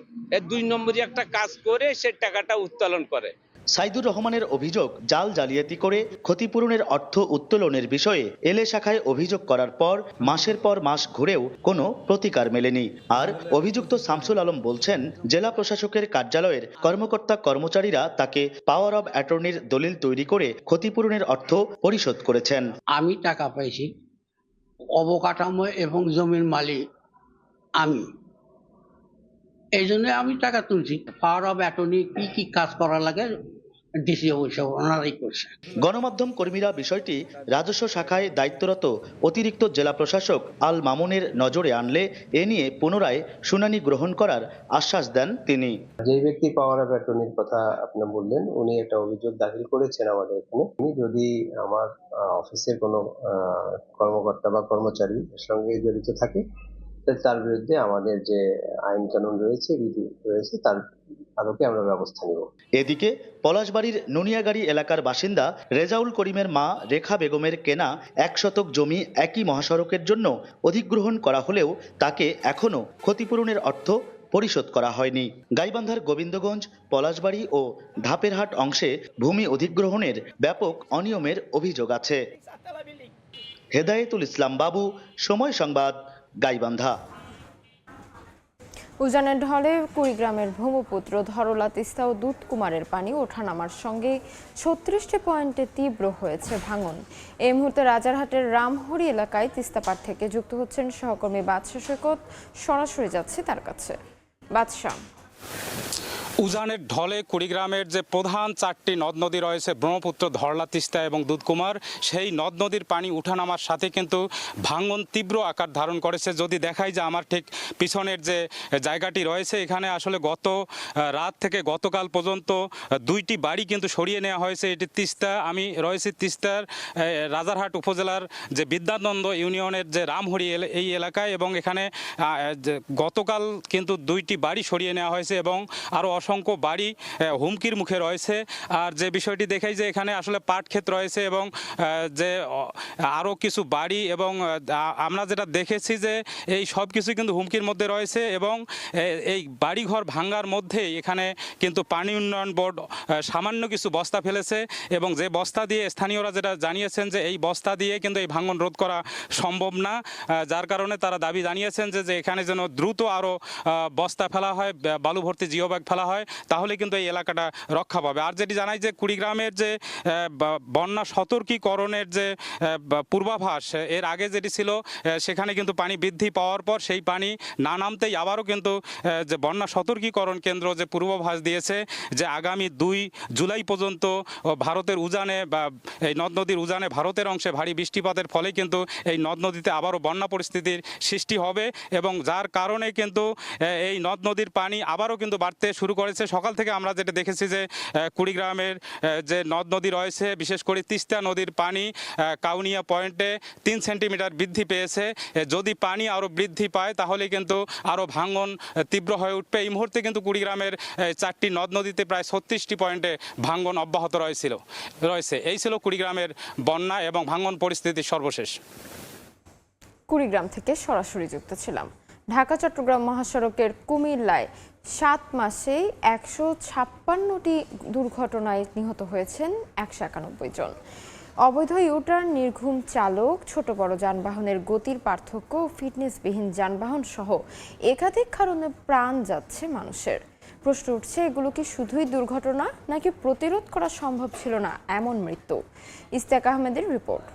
2 নম্বরই একটা কাজ করে সে টাকাটা উত্তোলন করে। সাইদুর রহমানের অভিযোগ জাল জালিয়াতি করে ক্ষতিপূরণের অর্থ উত্তোলনের বিষয়ে এলে শাখায় অভিযোগ করার পর মাসের পর মাস ঘুরেও কোনো প্রতিকার মেলেনি। আর অভিযুক্ত শামসুল আলম বলছেন জেলা প্রশাসকের কার্যালয়ের কর্মকর্তা কর্মচারীরা তাকে পাওয়ার অব অ্যাটর্নির দলিল তৈরি করে ক্ষতিপূরণের অর্থ পরিশোধ করেছেন। আমি টাকা পাইছি, অবকাঠামো এবং জমির মালিক আমি, এই জন্য আমি টাকা তুলছি। পাওয়ার অব অ্যাটর্নি কি কাজ করা লাগে ডিসি অবশ্য ওনারাই করছে। গণমাধ্যম কর্মীরা বিষয়টি রাজস্ব শাখায় দায়িত্বরত অতিরিক্ত জেলা প্রশাসক আল মামুনের নজরে আনলে এ নিয়ে পুনরায় শুনানি গ্রহণ করার আশ্বাস দেন তিনি। যে ব্যক্তি পাওয়ার অব অ্যাটর্নির কথা আপনি বললেন উনি একটা অভিযোগ দাখিল করেছেন আমাদের এখানে। যদি আমার অফিসের কোনো কর্মকর্তা বা কর্মচারী সঙ্গে জড়িত থাকে তার বিরুদ্ধে আমাদের যে আইন কানুন রয়েছে, বিধি রয়েছে, তার আলোকে আমরা ব্যবস্থা নেব। এদিকে পলাশবাড়ির নুনিয়াগাড়ি এলাকার বাসিন্দা রেজাউল করিমের মা রেখা বেগমের কেনা 1 শতক জমি একই মহাসড়কের জন্য অধিগ্রহণ করা হলেও তাকে এখনো ক্ষতিপূরণের অর্থ পরিশোধ করা হয়নি। গাইবান্ধার গোবিন্দগঞ্জ, পলাশবাড়ি ও ধাপেরহাট অংশে ভূমি অধিগ্রহণের ব্যাপক অনিয়মের অভিযোগ আছে। হেদায়েতুল ইসলাম বাবু, সময় সংবাদ, গাইবান্ধা। উজানের ঢলে কুড়িগ্রামের ভূমিপুত্র ধরলা তিস্তা ও দুধকুমারের পানি ওঠানামার সঙ্গে 36টি পয়েন্টে তীব্র হয়েছে ভাঙন। এই মুহূর্তে রাজারহাটের রামহরি এলাকায় তিস্তাপাড় থেকে যুক্ত হচ্ছেন সহকর্মী বাদশা সৈকত। সরাসরি যাচ্ছে তার কাছে। বাদশা, উজানের ঢলে কুড়িগ্রামের যে প্রধান 4টি নদ নদী রয়েছে ব্রহ্মপুত্র, ধরলা, তিস্তা এবং দুধকুমার, সেই নদ নদীর পানি উঠানামার সাথে কিন্তু ভাঙন তীব্র আকার ধারণ করেছে। যদি দেখাই যে আমার ঠিক পিছনের যে জায়গাটি রয়েছে এখানে আসলে গত রাত থেকে গতকাল পর্যন্ত 2টি বাড়ি কিন্তু সরিয়ে নেওয়া হয়েছে। এটি তিস্তা, আমি রয়েছি তিস্তার রাজারহাট উপজেলার যে বিদ্যানন্দ ইউনিয়নের যে রামহরি এই এলাকায়, এবং এখানে গতকাল কিন্তু 2টি বাড়ি সরিয়ে নেওয়া হয়েছে এবং আরও অসংখ্য বাড়ি হুমকির মুখে রয়েছে। আর যে বিষয়টি দেখাই যে এখানে আসলে পাট ক্ষেত রয়েছে এবং যে আরও কিছু বাড়ি, এবং আমরা যেটা দেখেছি যে এই সব কিছু কিন্তু হুমকির মধ্যে রয়েছে এবং এই বাড়িঘর ভাঙ্গার মধ্যেই এখানে কিন্তু পানি উন্নয়ন বোর্ড সামান্য কিছু বস্তা ফেলেছে এবং যে বস্তা দিয়ে স্থানীয়রা যেটা জানিয়েছেন যে এই বস্তা দিয়ে কিন্তু এই ভাঙন রোধ করা সম্ভব না, যার কারণে তারা দাবি জানিয়েছেন যে এখানে যেন দ্রুত আরও বস্তা ফেলা হয়, বালু ভর্তি জিও ব্যাগ ফেলা হয় হয় তাহলে কিন্তু এই এলাকাটা রক্ষা পাবে। আর যেটি জানাই যে কুড়িগ্রামের যে বন্যা সতর্কীকরণের যে পূর্বাভাস এর আগে যেটি ছিল, সেখানে কিন্তু পানি বৃদ্ধি পাওয়ার পর সেই পানি না নামতেই আবারও কিন্তু যে বন্যা সতর্কীকরণ কেন্দ্র যে পূর্বাভাস দিয়েছে যে আগামী 2 জুলাই পর্যন্ত ভারতের উজানে বা এই নদ নদীর উজানে ভারতের অংশে ভারী বৃষ্টিপাতের ফলে কিন্তু এই নদ নদীতে আবারও বন্যা পরিস্থিতির সৃষ্টি হবে এবং যার কারণে কিন্তু এই নদ নদীর পানি আবারও কিন্তু বাড়তে শুরু করেছে। সকাল থেকে আমরা যেটা দেখেছি যে কুড়িগ্রামের যে নদ নদী রয়েছে, বিশেষ করে তিস্তা নদীর পানি কাউনিয়া পয়েন্টে 3 সেন্টিমিটার বৃদ্ধি পেয়েছে। যদি পানি আরও বৃদ্ধি পায় তাহলে কিন্তু আরও ভাঙন তীব্র হয়ে উঠবে। এই মুহূর্তে কিন্তু কুড়িগ্রামের 4টি নদ নদীতে প্রায় 36টি পয়েন্টে ভাঙন অব্যাহত রয়েছে। এই ছিল কুড়িগ্রামের বন্যা এবং ভাঙন পরিস্থিতির সর্বশেষ। কুড়িগ্রাম থেকে সরাসরি যুক্ত ছিলাম। ঢাকা চট্টগ্রাম মহাসড়কের কুমিল্লায় 7 মাসেই 156টি দুর্ঘটনায় নিহত হয়েছেন 191 জন। অবৈধ ইউটার্ন, নির্ঘুম চালক, ছোট বড় যানবাহনের গতির পার্থক্য, ফিটনেসবিহীন যানবাহন সহ একাধিক কারণে প্রাণ যাচ্ছে মানুষের। প্রশ্ন উঠছে, এগুলো কি শুধুই দুর্ঘটনা নাকি প্রতিরোধ করা সম্ভব ছিল না এমন মৃত্যু? ইস্তেক আহমেদের রিপোর্ট।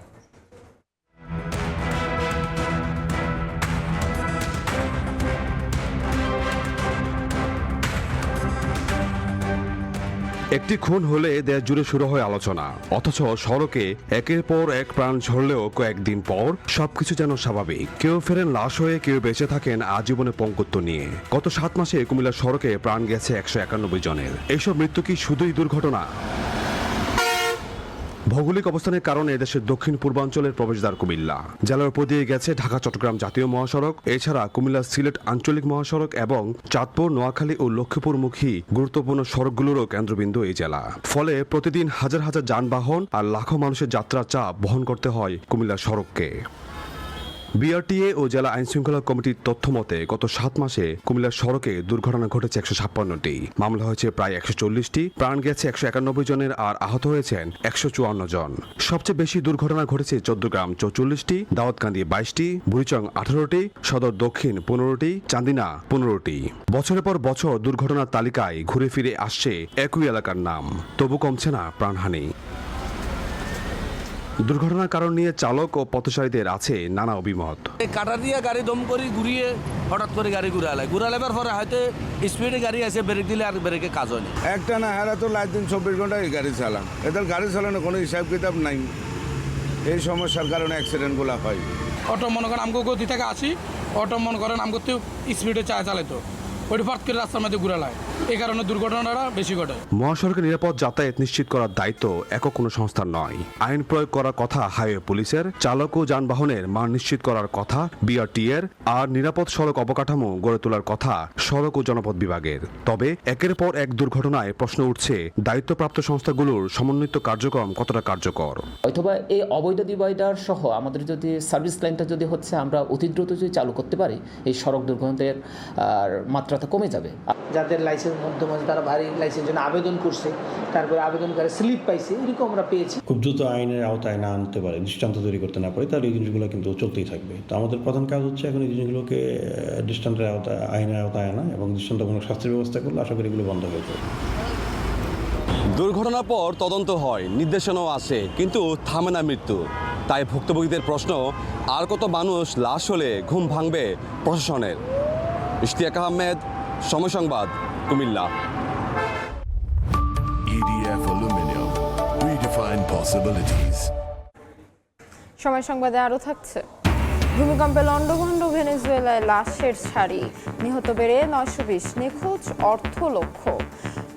একটি খুন হলে দেশ জুড়ে শুরু হয় আলোচনা, অথচ সড়কে একের পর এক প্রাণ ঝরলেও কয়েকদিন পর সবকিছু যেন স্বাভাবিক। কেউ ফেরেন লাশ হয়ে, কেউ বেঁচে থাকেন আজীবনে পঙ্গুত্ব নিয়ে। গত 7 মাসে কুমিল্লার সড়কে প্রাণ গেছে 191 জনের। এইসব মৃত্যু কি শুধুই দুর্ঘটনা? ভৌগোলিক অবস্থানের কারণে দেশের দক্ষিণ পূর্বাঞ্চলের প্রবেশদ্বার কুমিল্লা। জেলার উপর দিয়ে গেছে ঢাকা চট্টগ্রাম জাতীয় মহাসড়ক, এছাড়া কুমিল্লা সিলেট আঞ্চলিক মহাসড়ক এবং চাঁদপুর, নোয়াখালী ও লক্ষ্মীপুরমুখী গুরুত্বপূর্ণ সড়কগুলোরও কেন্দ্রবিন্দু এই জেলা। ফলে প্রতিদিন হাজার হাজার যানবাহন আর লাখো মানুষের যাত্রার চাপ বহন করতে হয় কুমিল্লার সড়ককে। বিআরটিএ ও জেলা আইনশৃঙ্খলা কমিটির তথ্য মতে গত 7 মাসে কুমিল্লার সড়কে দুর্ঘটনা ঘটেছে 156টি, মামলা হয়েছে প্রায় 140টি, প্রাণ গেছে 191 জনের আর আহত হয়েছেন 154 জন। সবচেয়ে বেশি দুর্ঘটনা ঘটেছে চৌদ্দগ্রাম 44টি, দাউদকান্দি 22টি, বুড়িচং 18টি, সদর দক্ষিণ 15টি, চান্দিনা 15টি। বছরের পর বছর দুর্ঘটনার তালিকায় ঘুরে ফিরে আসছে একই এলাকার নাম, তবু কমছে না প্রাণহানি। দুর্ঘটনার কারণ নিয়ে চালক ও পথচারীদের আছে নানা অভিমত। কাটা দিয়ে গাড়ি দম করে ঘুরিয়ে হঠাৎ করে গাড়ি ঘুরালেবার পরে হয়তো স্পিডে গাড়ি আছে, ব্রেক দিলে আর ব্রেকে কাজ হয়নি। একটা না হারা তো লাইন 24 ঘন্টায় গাড়ি চালান, এদের গাড়ি চালানো কোনো হিসাব কিতাব নাই। এই সমস্যার কারণে অ্যাক্সিডেন্টগুলো হয়। অটো মনে করেন আমগো গতি থেকে আসি, অটো মনে করেন আমগো স্পিডে চালাইতো, ওইটা ফাট করে রাস্তার মধ্যে ঘুরালায়, এই কারণে দুর্ঘটনাটা বেশি ঘটে। মহাসড়কে নিরাপদ যাতায়াত নিশ্চিত করার দায়িত্ব একক কোনো সংস্থার নয়। আইন প্রয়োগ করার কথা হাইওয়ে পুলিশের, চালক ও যানবাহনের মান নিশ্চিত করার কথা বিআরটিএর, আর নিরাপদ সড়ক অবকাঠামো গড়ে তোলার কথা সড়ক ও জনপথ বিভাগের। তবে একের পর এক দুর্ঘটনায় প্রশ্ন উঠছে, দায়িত্বপ্রাপ্ত সংস্থাগুলোর সমন্বিত কার্যক্রম কতটা কার্যকর। অথবা এই অবৈধ ডিভাইডার সহ আমাদের যদি সার্ভিস লাইনটা যদি হচ্ছে আমরা অতি দ্রুত যদি চালু করতে পারি, এই সড়ক দুর্ঘটনার মাত্রা কমে যাবে। যাদের লাইসেন্স মাধ্যমে তারা ভারী লাইসেন্স জন্য আবেদন করছে, তারপরে আবেদনকারী স্লিপ পাইছে, এরকম আমরা পেয়েছি। খুব দ্রুত আইনের আওতায় না আনতে পারে, দৃষ্টান্ত তৈরি করতে না পারে, তাহলে এই জিনিসগুলো কিন্তু চলতেই থাকবে। তো আমাদের প্রধান কাজ হচ্ছে এখন এই জিনিসগুলোকে দৃষ্টান্তের আওতায়, আইনের আওতায় আনা এবং দৃষ্টান্তমূলক শাস্তির ব্যবস্থা করলে আশা করি এগুলো বন্ধ হয়ে যাবে। দুর্ঘটনার পর তদন্ত হয়, নির্দেশনাও আসে, কিন্তু থামে না মৃত্যু। তাই ভুক্তভোগীদের প্রশ্ন, আর কত মানুষ লাশ হলে ঘুম ভাঙবে প্রশাসনের? ইশতিয়াক আহমেদ, সময় সংবাদ, Comilla. EDF Aluminium, redefine possibilities. সময় সংবাদে আরও থাকছে, ভূমিকম্পে লন্ডভন্ড ভেনেজুয়েলায় লাশের সারি, নিহত বেড়ে 920, নিখোঁজ অর্থ লক্ষ।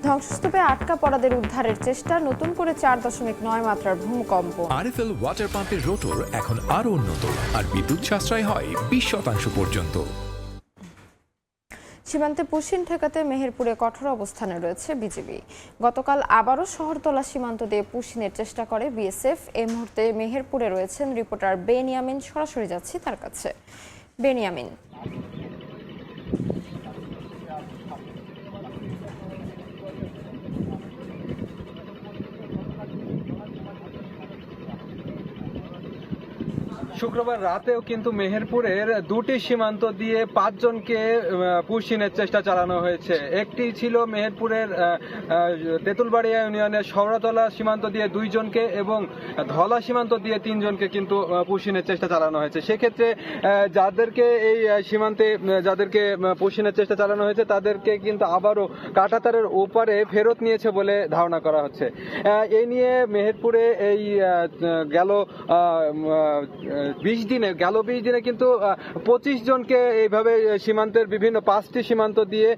ধ্বংসস্তূপে আটকা পড়াদের উদ্ধারের চেষ্টা, নতুন করে 4.9 মাত্রার ভূমিকম্প। আরএফএল ওয়াটার পাম্পের রোটর এখন আরো উন্নত আর বিদ্যুৎ সাশ্রয় হয় 20% পর্যন্ত। সীমান্তে পুশিন ঠেকাতে মেহেরপুরে কঠোর অবস্থানে রয়েছে বিজিবি। গতকাল আবারও শহরতলা সীমান্ত দিয়ে পুশিনের চেষ্টা করে বিএসএফ। এই মুহূর্তে মেহেরপুরে রয়েছেন রিপোর্টার বেনিয়ামিন, সরাসরি যাচ্ছি তার কাছে। বেনিয়ামিন, শুক্রবার রাতেও কিন্তু মেহেরপুরের দুটি সীমান্ত দিয়ে 5 জনকে পুশিনের চেষ্টা চালানো হয়েছে। একটি ছিল মেহেরপুরের তেঁতুলবাড়িয়া ইউনিয়নের শওড়াতলা সীমান্ত দিয়ে 2 জনকে এবং ধলা সীমান্ত দিয়ে 3 জনকে কিন্তু পুশিনের চেষ্টা চালানো হয়েছে। সেক্ষেত্রে যাদেরকে এই সীমান্তে যাদেরকে পুশিনের চেষ্টা চালানো হয়েছে তাদেরকে কিন্তু আবারও কাঁটাতারের ওপারে ফেরত নিয়েছে বলে ধারণা করা হচ্ছে। এই নিয়ে মেহেরপুরে এই গেল 20 দিনে কিন্তু 25 জনকে এইভাবে সীমান্তের বিভিন্ন 5টি সীমান্ত দিয়ে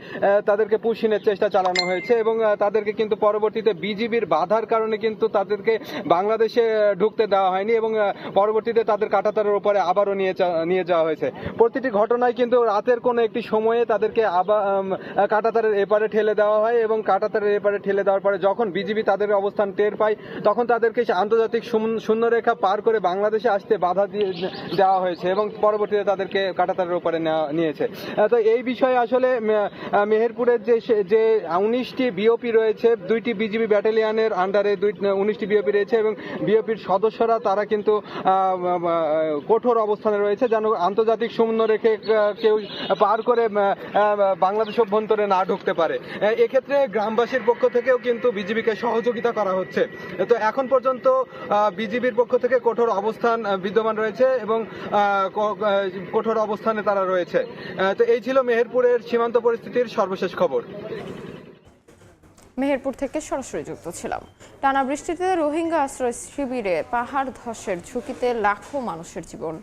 তাদেরকে পুশিনের চেষ্টা চালানো হয়েছে এবং তাদেরকে কিন্তু পরবর্তীতে বিজিবির বাধার কারণে কিন্তু তাদেরকে বাংলাদেশে ঢুকতে দেওয়া হয়নি এবং পরবর্তীতে তাদের কাঁটাতারের উপরে আবারও নিয়ে যাওয়া হয়েছে। প্রতিটি ঘটনায় কিন্তু রাতের কোনো একটি সময়ে তাদেরকে আবার কাঁটাতারের এপারে ঠেলে দেওয়া হয় এবং কাঁটাতারের এপারে ঠেলে দেওয়ার পরে যখন বিজিবি তাদের অবস্থান টের পায় তখন তাদেরকে আন্তর্জাতিক শূন্যরেখা পার করে বাংলাদেশে আসতে বাধা দিয়ে দেওয়া হয়েছে এবং পরবর্তীতে তাদেরকে কাঁটাতারের উপরে নিয়েছে। তো এই বিষয়ে আসলে মেহেরপুরের যে 19টি বিওপি রয়েছে, 2টি বিজিবি ব্যাটালিয়নের আন্ডারে 19টি বিওপি রয়েছে এবং বিওপির সদস্যরা তারা কিন্তু কঠোর অবস্থানে রয়েছে যেন আন্তর্জাতিক শূন্যরেখে কেউ পার করে বাংলাদেশ অভ্যন্তরে না ঢুকতে পারে। এক্ষেত্রে গ্রামবাসীর পক্ষ থেকেও কিন্তু বিজিবিকে সহযোগিতা করা হচ্ছে। তো এখন পর্যন্ত বিজিবির পক্ষ থেকে কঠোর অবস্থান বিদ্যমান রয়েছে এবং কঠোর অবস্থানে তারা রয়েছে। তো এই ছিল মেহেরপুরের সীমান্ত পরিস্থিতির সর্বশেষ খবর। মেহেরপুর থেকে সরাসরি যুক্ত ছিলাম। টানা বৃষ্টিতে রোহিঙ্গা আশ্রয় শিবিরে পাহাড় ধসের ঝুঁকিতে লাখো মানুষের জীবন।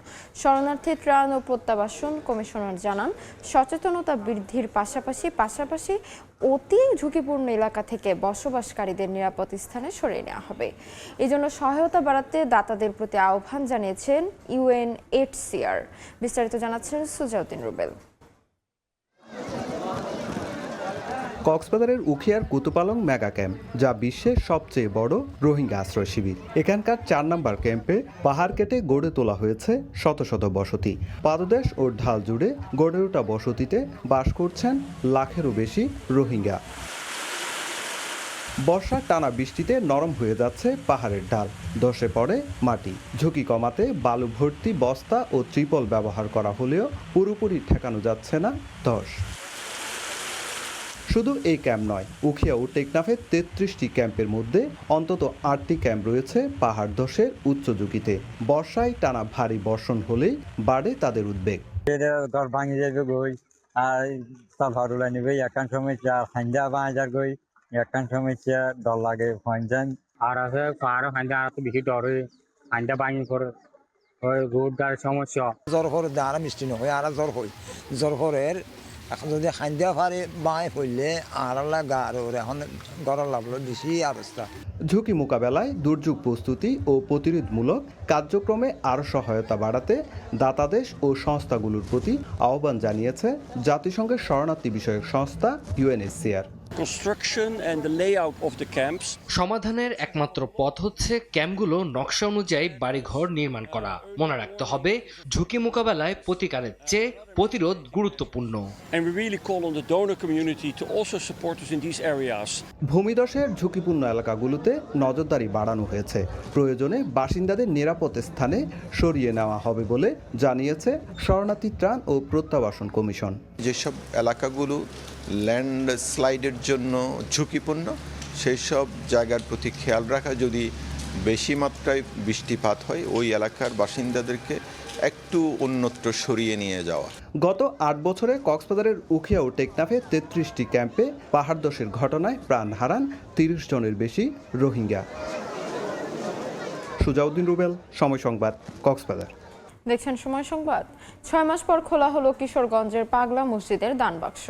শরণার্থী ত্রাণ ও প্রত্যাবাসন কমিশনার জানান, সচেতনতা বৃদ্ধির পাশাপাশি অতি ঝুঁকিপূর্ণ এলাকা থেকে বসবাসকারীদের নিরাপদ স্থানে সরিয়ে নেওয়া হবে। এই জন্য সহায়তা বাড়াতে দাতাদের প্রতি আহ্বান জানিয়েছেন UNHCR। বিস্তারিত জানাচ্ছেন সুজাউদ্দিন রুবেল। কক্সবাজারের উখিয়ার কুতুপালং মেগা ক্যাম্প, যা বিশ্বের সবচেয়ে বড় রোহিঙ্গা আশ্রয় শিবির। এখানকার 4 নম্বর ক্যাম্পে পাহাড় কেটে গড়ে তোলা হয়েছে শত শত বসতি। পাদদেশ ও ঢাল জুড়ে গড়ে ওঠা বসতিতে বাস করছেন লাখেরও বেশি রোহিঙ্গা। বর্ষার টানা বৃষ্টিতে নরম হয়ে যাচ্ছে পাহাড়ের ঢাল, ধসে পড়ে মাটি। ঝুঁকি কমাতে বালু ভর্তি বস্তা ও ত্রিপল ব্যবহার করা হলেও পুরোপুরি ঠেকানো যাচ্ছে না ধস। শুধু এই ক্যাম্প নয়, উখিয়া ও টেকনাফের 33টি ক্যাম্পের মধ্যে অন্তত 8টি ক্যাম্প রয়েছে পাহাড় ধসের উচ্চ ঝুঁকিতে। বর্ষায় টানা ভারী বর্ষণ হলেই বাড়ে তাদের উদ্বেগ। ভাঙি যাবে গই আর ভাড়ুলা নিবে একান সমস্যা, খাঞ্জা বাঁচার গই একান সমস্যা, ডর লাগে ফাঞ্জান আর আছে পাহাড় খাঞ্জা আর তো বেশি ডর হয়, খাঞ্জা ভাঙি করে রোড গাড়ির সমস্যা। জ্বর করে আর মিষ্টি নয় আর জ্বর করে এখন যদি খাদ্য পারে বাঁয়ে পড়লে আর এখন গড় লাগলো বেশি অবস্থা। ঝুঁকি মোকাবেলায় দুর্যোগ প্রস্তুতি ও প্রতিরোধমূলক কার্যক্রমে আরও সহায়তা বাড়াতে দাতাদেশ ও সংস্থাগুলোর প্রতি আহ্বান জানিয়েছে জাতিসংঘের শরণার্থী বিষয়ক সংস্থা UNHCR। সমাধানের একমাত্র পথ হচ্ছে ক্যাম্পগুলো নকশা অনুযায়ী বাড়িঘর নির্মাণ করা। মনে রাখতে হবে, ঝুঁকি মোকাবেলায় প্রতিকারের চেয়ে প্রতিরোধ গুরুত্বপূর্ণ। ভূমিধসের ঝুঁকিপূর্ণ এলাকাগুলোতে নজরদারি বাড়ানো হয়েছে। প্রয়োজনে বাসিন্দাদের নিরাপদ স্থানে সরিয়ে নেওয়া হবে বলে জানিয়েছে শরণার্থী ত্রাণ ও প্রত্যাবাসন কমিশন। যেসব এলাকাগুলো ল্যান্ডস্লাইডের জন্য ঝুঁকিপূর্ণ সেই সব জায়গার প্রতি খেয়াল রাখা, যদি বেশি মাত্রায় বৃষ্টিপাত হয় ওই এলাকার বাসিন্দাদেরকে একটু অন্যত্র সরিয়ে নিয়ে যাওয়া। গত 8 বছরে কক্সবাজারের উখিয়া ও টেকনাফে 33টি ক্যাম্পে পাহাড় ধসের ঘটনায় প্রাণ হারান 30 জনের বেশি রোহিঙ্গা। সুজাউদ্দিন রুবেল, সময় সংবাদ, কক্সবাজার। দেখছেন সময় সংবাদ। 6 মাস পর খোলা হলো কিশোরগঞ্জের পাগলা মসজিদের দান বাক্স।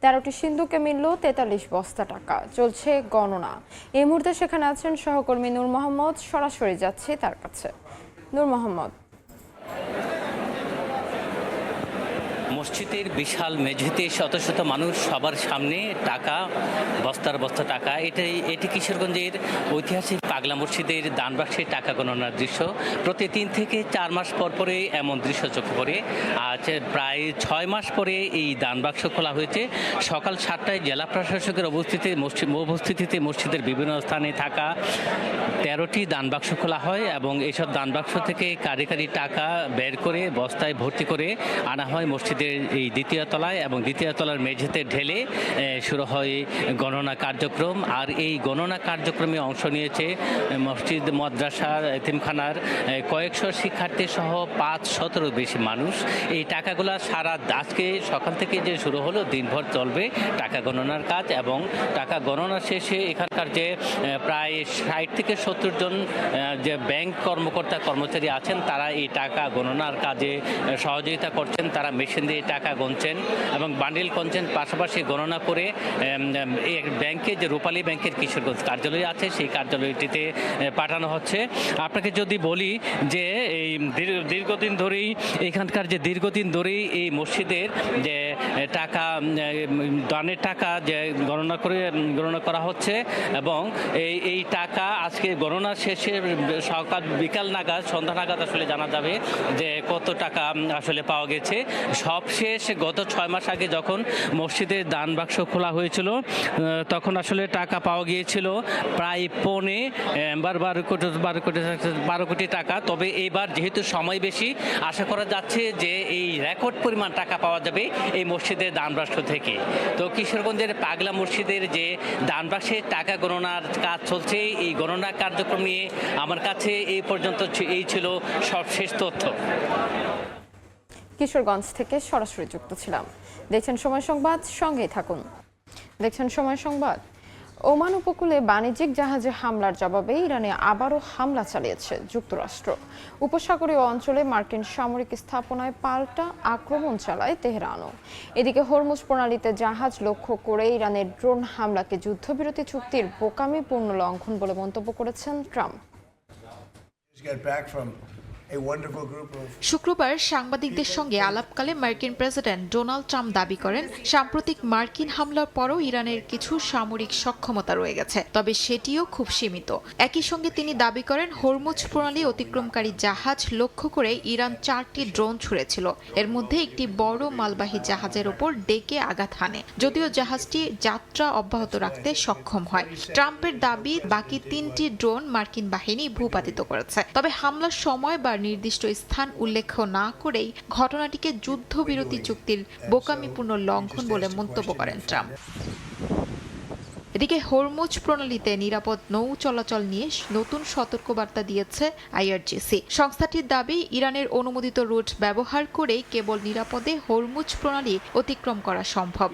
13টি সিন্ধুকে মিলল 43 বস্তা টাকা। চলছে গণনা। এই মুহূর্তে সেখানে আছেন সহকর্মী নূর মোহাম্মদ। সরাসরি যাচ্ছে তার কাছে। নূর মোহাম্মদ। মসজিদের বিশাল মেঝেতে শত শত মানুষ সবার সামনে টাকা বস্তার বস্তা টাকা এটি কিশোরগঞ্জের ঐতিহাসিক পাগলা মসজিদের দানবাক্সে টাকা গণনার দৃশ্য। প্রতি 3 থেকে 4 মাস পর পরে এমন দৃশ্য চোখে পড়ে। আজ প্রায় 6 মাস পরে এই দানবাক্স খোলা হয়েছে। সকাল 7টায় জেলা প্রশাসকের উপস্থিতিতে মসজিদের বিভিন্ন স্থানে থাকা 13টি দানবাক্স খোলা হয় এবং এইসব দানবাক্স থেকে কারি কারি টাকা বের করে বস্তায় ভর্তি করে আনা হয় মসজিদের এই দ্বিতীয় তলায় এবং দ্বিতীয় তলার মেঝেতে ঢেলে শুরু হয় গণনা কার্যক্রম। আর এই গণনা কার্যক্রমে অংশ নিয়েছে মসজিদ, মাদ্রাসার, এতিমখানার কয়েকশো শিক্ষার্থী সহ 500-র বেশি মানুষ। এই টাকাগুলো আজকে সকাল থেকে যে শুরু হলো দিনভর চলবে টাকা গণনার কাজ এবং টাকা গণনা শেষে এখানকার যে প্রায় 60 থেকে 70 জন যে ব্যাংক কর্মচারী আছেন তারা এই টাকা গণনার কাজে সহযোগিতা করছেন। তারা মেশিন দিয়ে টাকা গুনছেন এবং বান্ডিল গুনছেন, পাশাপাশি গণনা করে ব্যাংকে যে রূপালী ব্যাংকের কিশোরগঞ্জ কার্যালয় আছে সেই কার্যালয়টিতে পাঠানো হচ্ছে। আপনাকে যদি বলি যে এই দীর্ঘদিন ধরেই এই মসজিদের যে টাকা দানের টাকা যে গণনা করা হচ্ছে এবং এই টাকা আজকে গণনা শেষে সকাল বিকাল নাগাদ সন্ধ্যা নাগাদ আসলে জানা যাবে যে কত টাকা আসলে পাওয়া গেছে। সবশেষ গত 6 মাস আগে যখন মসজিদের দান বাক্স খোলা হয়েছিল তখন আসলে টাকা পাওয়া গিয়েছিল প্রায় 12 কোটি টাকা। তবে এবার যেহেতু সময় বেশি, আশা করা যাচ্ছে যে এই রেকর্ড পরিমাণ টাকা পাওয়া যাবে এই মসজিদের দান বাক্স থেকে। তো কিশোরগঞ্জের পাগলা মসজিদের যে দান বাক্সে টাকা গণনার কাজ চলছে, এই গণনা কার্যক্রম নিয়ে আমার কাছে এই পর্যন্ত এই ছিল সবশেষ তথ্য। কিশোরগঞ্জ থেকে সরাসরি যুক্ত ছিলাম। দেখছেন সময় সংবাদ, সঙ্গেই থাকুন। দেখছেন সময় সংবাদ। ওমান উপকূলে বাণিজ্যিক জাহাজে হামলার জবাবে ইরানে আবারও হামলা চালিয়েছে যুক্তরাষ্ট্র। উপসাগরীয় অঞ্চলে মার্কিন সামরিক স্থাপনায় পাল্টা আক্রমণ চালায় তেহরানও। এদিকে হরমুজ প্রণালীতে জাহাজ লক্ষ্য করে ইরানের ড্রোন হামলাকে যুদ্ধবিরতি চুক্তির বোকামিপূর্ণ লঙ্ঘন বলে মন্তব্য করেছেন ট্রাম্প। শুক্রবার সাংবাদিকদের সঙ্গে আলাপকালে মার্কিন প্রেসিডেন্ট ডোনাল্ড ট্রাম্প দাবি করেন সাম্প্রতিক মার্কিন হামলার পরও ইরানের কিছু সামরিক সক্ষমতা রয়ে গেছে, তবে সেটিও খুব সীমিত। একই সঙ্গে তিনি দাবি করেন হরমুজ প্রণালী অতিক্রমকারী জাহাজ লক্ষ্য করে ইরান 4টি ড্রোন ছুড়েছিল। এর মধ্যে একটি বড় মালবাহী জাহাজের ওপর ডেকে আঘাত হানে, যদিও জাহাজটি যাত্রা অব্যাহত রাখতে সক্ষম হয়। ট্রাম্পের দাবি বাকি 3টি ড্রোন মার্কিন বাহিনী ভূপাতিত করেছে। তবে হামলার সময় বা নির্দিষ্ট স্থান উল্লেখ না করেই ঘটনাটিকে যুদ্ধবিরতি চুক্তির বোকামিপূর্ণ লঙ্ঘন বলে মন্তব্য করেন ট্রাম্প। এদিকে হরমুজ প্রণালীতে নিরাপদ নৌ চলাচল নিয়ে নতুন সতর্কবার্তা দিয়েছে আইআরজিসি। সংস্থাটির দাবি ইরানের অনুমোদিত রুট ব্যবহার করেই কেবল নিরাপদে হরমুজ প্রণালী অতিক্রম করা সম্ভব।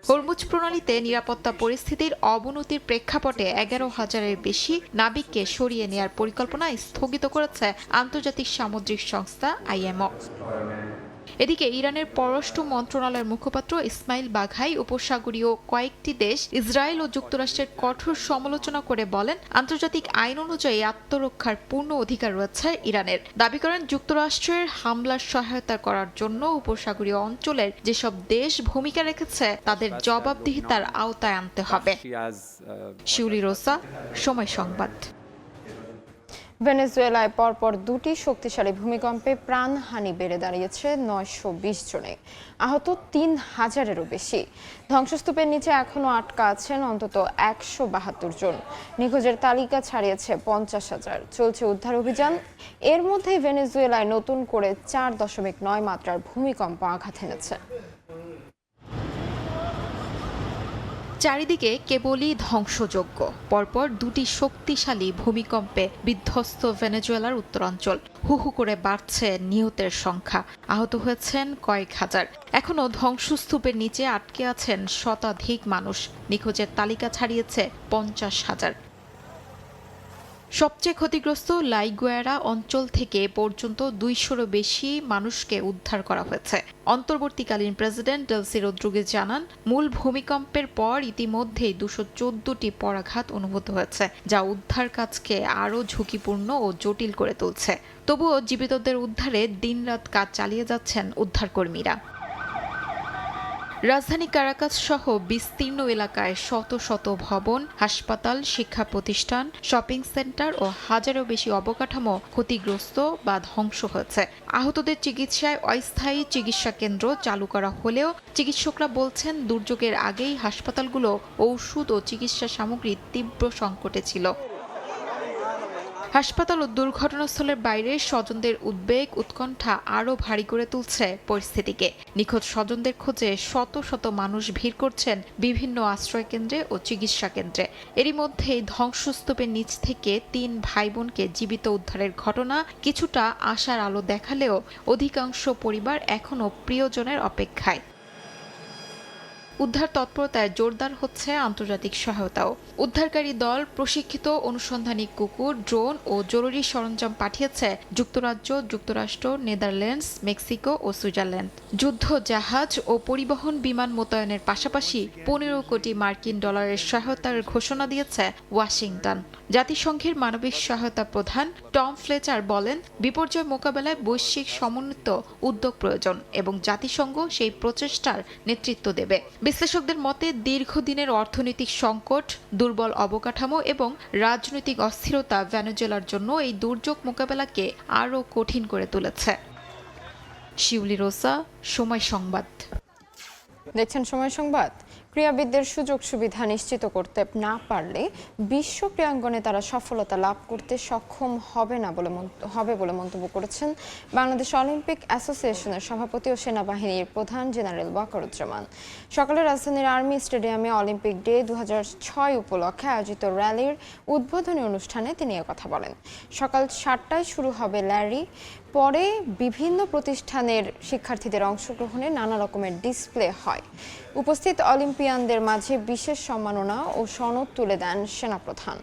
হরমুজ প্রণালীতে নিরাপত্তা পরিস্থিতির অবনতির প্রেক্ষাপটে 11,000-এর বেশি নাবিককে সরিয়ে নেয়ার পরিকল্পনা স্থগিত করেছে আন্তর্জাতিক সামুদ্রিক সংস্থা আইএমও। এদিকে ইরানের পররাষ্ট্র মন্ত্রণালয়ের মুখপাত্র ইসমাইল বাঘাই উপসাগরীয় কয়েকটি দেশ ইসরায়েল ও যুক্তরাষ্ট্রের কঠোর সমালোচনা করে বলেন আন্তর্জাতিক আইন অনুযায়ী আত্মরক্ষার পূর্ণ অধিকার রয়েছে ইরানের। দাবি করেন যুক্তরাষ্ট্রের হামলার সহায়তা করার জন্য উপসাগরীয় অঞ্চলের যেসব দেশ ভূমিকা রেখেছে তাদের জবাবদিহিতার আওতায় আনতে হবে। শিউলি রোসা, সময় সংবাদ। ভেনেজুয়েলায় পরপর 2টি শক্তিশালী ভূমিকম্পে প্রাণহানি বেড়ে দাঁড়িয়েছে 920 জনে, আহত 3000-এরও বেশি। ধ্বংসস্তূপের নিচে এখনও আটকা আছেন অন্তত 172 জন। নিখোঁজের তালিকা ছাড়িয়েছে 50,000। চলছে উদ্ধার অভিযান। এর মধ্যেই ভেনেজুয়েলায় নতুন করে 4.9 মাত্রার ভূমিকম্প আঘাত এনেছে। চারিদিকে কেবলই ধ্বংসযজ্ঞ। পরপর 2টি শক্তিশালী ভূমিকম্পে বিধ্বস্ত ভেনেজুয়েলার উত্তরাঞ্চল। হু হু করে বাড়ছে নিহতের সংখ্যা, আহত হয়েছেন কয়েক হাজার। এখনও ধ্বংসস্তূপের নিচে আটকে আছেন শতাধিক মানুষ। নিখোঁজের তালিকা ছাড়িয়েছে 50,000। সবচেয়ে ক্ষতিগ্রস্ত লাইগুয়েরা অঞ্চল থেকে পর্যন্ত 200-রও বেশি মানুষকে উদ্ধার করা হয়েছে। অন্তর্বর্তীকালীন প্রেসিডেন্ট ডেলসি রদ্রিগেজ জানান মূল ভূমিকম্পের পর ইতিমধ্যেই 214টি পরাঘাত অনুভূত হয়েছে, যা উদ্ধার কাজকে আরও ঝুঁকিপূর্ণ ও জটিল করে তুলছে। তবুও জীবিতদের উদ্ধারে দিনরাত কাজ চালিয়ে যাচ্ছেন উদ্ধারকর্মীরা। রাজধানী কারাকাস সহ বিস্তীর্ণ এলাকায় শত শত ভবন, হাসপাতাল, শিক্ষা প্রতিষ্ঠান, শপিং সেন্টার ও হাজারেরও বেশি অবকাঠামো ক্ষতিগ্রস্ত বা ধ্বংস হয়েছে। আহতদের চিকিৎসায় অস্থায়ী চিকিৎসা কেন্দ্র চালু করা হলেও চিকিৎসকরা বলছেন দুর্যোগের আগেই হাসপাতালগুলো ঔষধ ও চিকিৎসা সামগ্রীর তীব্র সংকটে ছিল। হাসপাতাল ও দুর্ঘটনাস্থলের বাইরে স্বজনদের উদ্বেগ উৎকণ্ঠা আরও ভারী করে তুলছে পরিস্থিতিকে। নিখোঁজ স্বজনদের খোঁজে শত শত মানুষ ভিড় করছেন বিভিন্ন আশ্রয় কেন্দ্রে ও চিকিৎসা কেন্দ্রে। এরই মধ্যেই ধ্বংসস্তূপের নিচ থেকে 3 ভাই বোনকে জীবিত উদ্ধারের ঘটনা কিছুটা আশার আলো দেখালেও অধিকাংশ পরিবার এখনও প্রিয়জনের অপেক্ষায়। উদ্ধার তৎপরতায় জোরদার হচ্ছে আন্তর্জাতিক সহায়তাও। উদ্ধারকারী দল প্রশিক্ষিত অনুসন্ধানী কুকুর, ড্রোন ও জরুরি সরঞ্জাম পাঠিয়েছে যুক্তরাজ্য, যুক্তরাষ্ট্র, নেদারল্যান্ডস, মেক্সিকো ও সুইজারল্যান্ড। যুদ্ধ জাহাজ ও পরিবহন বিমান মোতায়েনের পাশাপাশি 15 কোটি মার্কিন ডলারের সহায়তার ঘোষণা দিয়েছে ওয়াশিংটন। জাতিসংঘের মানবিক সহায়তা প্রধান টম ফ্লেচার বলেন, বিপর্যয় মোকাবেলায় বৈশ্বিক সমন্বিত উদ্যোগ প্রয়োজন এবং জাতিসংঘ সেই প্রচেষ্টার নেতৃত্ব দেবে। বিশ্লেষকদের মতে দীর্ঘদিনের অর্থনৈতিক সংকট, দুর্বল অবকাঠামো এবং রাজনৈতিক অস্থিরতা ভেনেজুয়েলার জন্য এই দুর্যোগ মোকাবেলাকে আরও কঠিন করে তুলেছে। শিউলি রোসা, সময় সংবাদ। দেখছেন সময় সংবাদ। ক্রীড়াবিদদের সুযোগ সুবিধা নিশ্চিত করতে না পারলে বিশ্ব ক্রীড়াঙ্গনে তারা সফলতা লাভ করতে সক্ষম হবে বলে মন্তব্য করেছেন বাংলাদেশ অলিম্পিক অ্যাসোসিয়েশনের সভাপতি ও সেনাবাহিনীর প্রধান জেনারেল ওয়াকারুজ্জামান। সকালে রাজধানীর আর্মি স্টেডিয়ামে অলিম্পিক ডে 2006 উপলক্ষে আয়োজিত র্যালির উদ্বোধনী অনুষ্ঠানে তিনি কথা বলেন। সকাল 7টায় শুরু হবে র্যালি, পরে বিভিন্ন প্রতিষ্ঠানের শিক্ষার্থীদের অংশগ্রহণে নানা রকমের ডিসপ্লে হয়। উপস্থিত অলিম্পিয়ানদের মাঝে বিশেষ সম্মাননা ও সনদ তুলে দেন সেনাপ্রধান।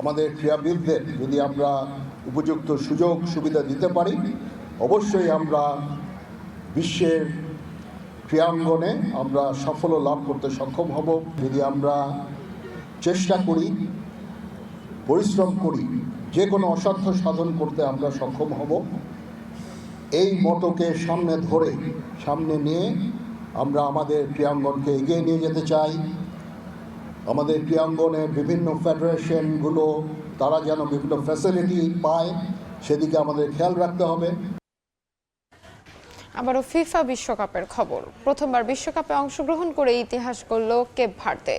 আমাদের ক্রীড়াবিদদের যদি আমরা উপযুক্ত সুযোগ সুবিধা দিতে পারি, অবশ্যই আমরা বিশ্বের ক্রীড়াঙ্গনে আমরা সাফল্য লাভ করতে সক্ষম হব। যদি আমরা চেষ্টা করি, পরিশ্রম করি, যে কোনো অসাধ্য সাধন করতে আমরা সক্ষম হব। এই মতকে সামনে নিয়ে আমরা আমাদের ক্রীড়াঙ্গনকে এগিয়ে নিয়ে যেতে চাই। আমাদের ক্রীড়াঙ্গনের বিভিন্ন ফেডারেশনগুলো তারা যেন বিভিন্ন ফ্যাসিলিটি পায়, সেদিকে আমাদের খেয়াল রাখতে হবে। আবারও ফিফা বিশ্বকাপের খবর। প্রথমবার বিশ্বকাপে অংশগ্রহণ করে ইতিহাস গড়ল কেপ ভার্দে।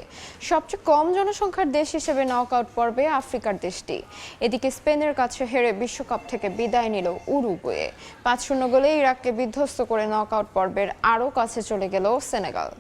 সবচেয়ে কম জনসংখ্যার দেশ হিসেবে নকআউট পর্বে আফ্রিকার দেশটি। এদিকে স্পেনের কাছে হেরে বিশ্বকাপ থেকে বিদায় নিল উরুগুয়ে। 5-0 গোলে ইরাককে বিধ্বস্ত করে নকআউট পর্বের আরও কাছে চলে গেল সেনেগাল।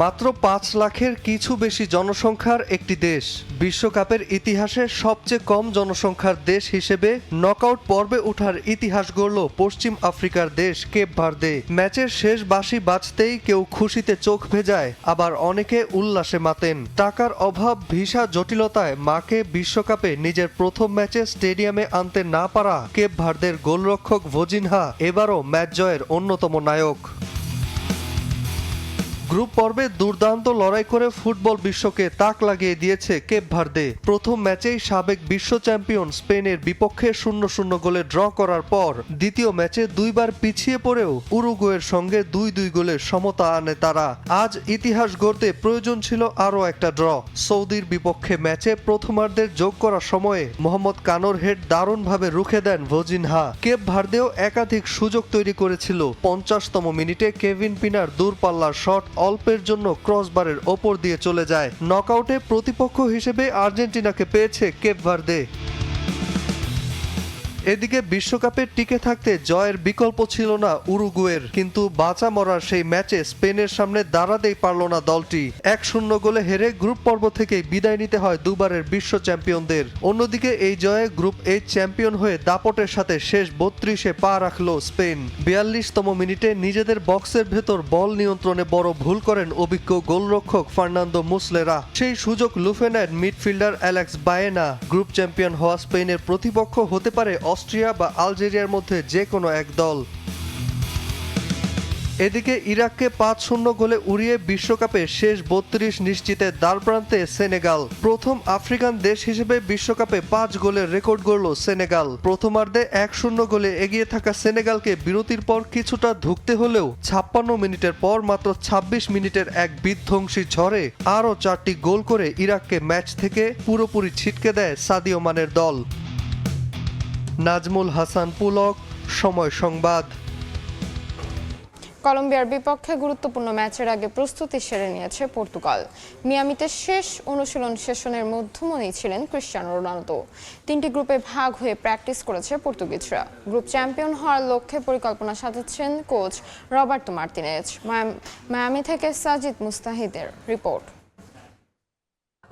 মাত্র 5 লাখের কিছু বেশি জনসংখ্যার একটি দেশ, বিশ্বকাপের ইতিহাসে সবচেয়ে কম জনসংখ্যার দেশ হিসেবে নকআউট পর্বে ওঠার ইতিহাস গড়ল পশ্চিম আফ্রিকার দেশ কেপ ভার্দে। ম্যাচের শেষ বাঁশি বাজতেই কেউ খুশিতে চোখ ভেজায়, আবার অনেকে উল্লাসে মাতেন। টাকার অভাব, ভিসা জটিলতায় মাকে বিশ্বকাপে নিজের প্রথম ম্যাচে স্টেডিয়ামে আনতে না পারা কেপ ভার্দের গোলরক্ষক ভোজিনহা এবারও ম্যাচ জয়ের অন্যতম নায়ক। গ্রুপ পর্বে দুর্দান্ত লড়াই করে ফুটবল বিশ্বকে তাক লাগিয়ে দিয়েছে কেপ ভার্দে। প্রথম ম্যাচেই সাবেক বিশ্ব চ্যাম্পিয়ন স্পেনের বিপক্ষে 0-0 গোলে ড্র করার পর দ্বিতীয় ম্যাচে 2 বার পিছিয়ে পড়েও উরুগুয়ের সঙ্গে 2-2 গোলের সমতা আনে তারা। আজ ইতিহাস গড়তে প্রয়োজন ছিল আরও একটা ড্র। সৌদির বিপক্ষে ম্যাচে প্রথমার্ধের যোগ করার সময়ে মোহাম্মদ কানোর হেড দারুণভাবে রুখে দেন ভোজিনহা। কেপ ভার্দেও একাধিক সুযোগ তৈরি করেছিল। 50তম মিনিটে কেভিন পিনার দূরপাল্লার শট অল্পের জন্য ক্রসবারের ওপর দিয়ে চলে যায়। নকআউটে প্রতিপক্ষ হিসেবে আর্জেন্টিনাকে পেয়েছে কেপ ভার্দে। এদিকে বিশ্বকাপে টিকে থাকতে জয়ের বিকল্প ছিল না উরুগুয়ের, কিন্তু বাঁচা মরার সেই ম্যাচে স্পেনের সামনে দাঁড়াতেই পারল না দলটি। 1-0 গোলে হেরে গ্রুপ পর্ব থেকেই বিদায় নিতে হয় দুবারের বিশ্ব চ্যাম্পিয়নদের। অন্যদিকে এই জয়ে গ্রুপ এইচ চ্যাম্পিয়ন হয়ে দাপটের সাথে শেষ 32-এ পা রাখল স্পেন। 42তম মিনিটে নিজেদের বক্সের ভেতর বল নিয়ন্ত্রণে বড় ভুল করেন অভিজ্ঞ গোলরক্ষক ফার্নান্দো মুসলেরা। সেই সুযোগ লুফে নেন midfielder Alex Baena. Group champion হওয়া স্পেনের প্রতিপক্ষ হতে পারে অস্ট্রিয়া বা আলজেরিয়ার মধ্যে যে কোনো এক দল। এদিকে ইরাককে 5-0 গোলে উড়িয়ে বিশ্বকাপে শেষ 32 নিশ্চিতের দ্বারপ্রান্তে সেনেগাল। প্রথম আফ্রিকান দেশ হিসেবে বিশ্বকাপে 5 গোলের রেকর্ড গড়ল সেনেগাল। প্রথমার্ধে 1-0 গোলে এগিয়ে থাকা সেনেগালকে বিরতির পর কিছুটা ধুঁকতে হলেও 56 মিনিটের পর মাত্র 26 মিনিটের এক বিধ্বংসী ঝড়ে আরও 4টি গোল করে ইরাককে ম্যাচ থেকে পুরোপুরি ছিটকে দেয় সাদিও মানের দল। নাজমুল হাসান পুলক, সময় সংবাদ। কলম্বিয়ার বিপক্ষে গুরুত্বপূর্ণ ম্যাচের আগে প্রস্তুতি সেরে নিয়েছে পর্তুগাল। মিয়ামিতে শেষ অনুশীলন সেশনের মধ্যমণি ছিলেন ক্রিস্টিয়ানো রোনালদো। 3টি গ্রুপে ভাগ হয়ে প্র্যাকটিস করেছে পর্তুগিজরা। গ্রুপ চ্যাম্পিয়ন হওয়ার লক্ষ্যে পরিকল্পনা সাজাচ্ছেন কোচ রবার্তো মার্টিনেজ। মিয়ামি থেকে সাজিদ মুস্তাহিদের রিপোর্ট।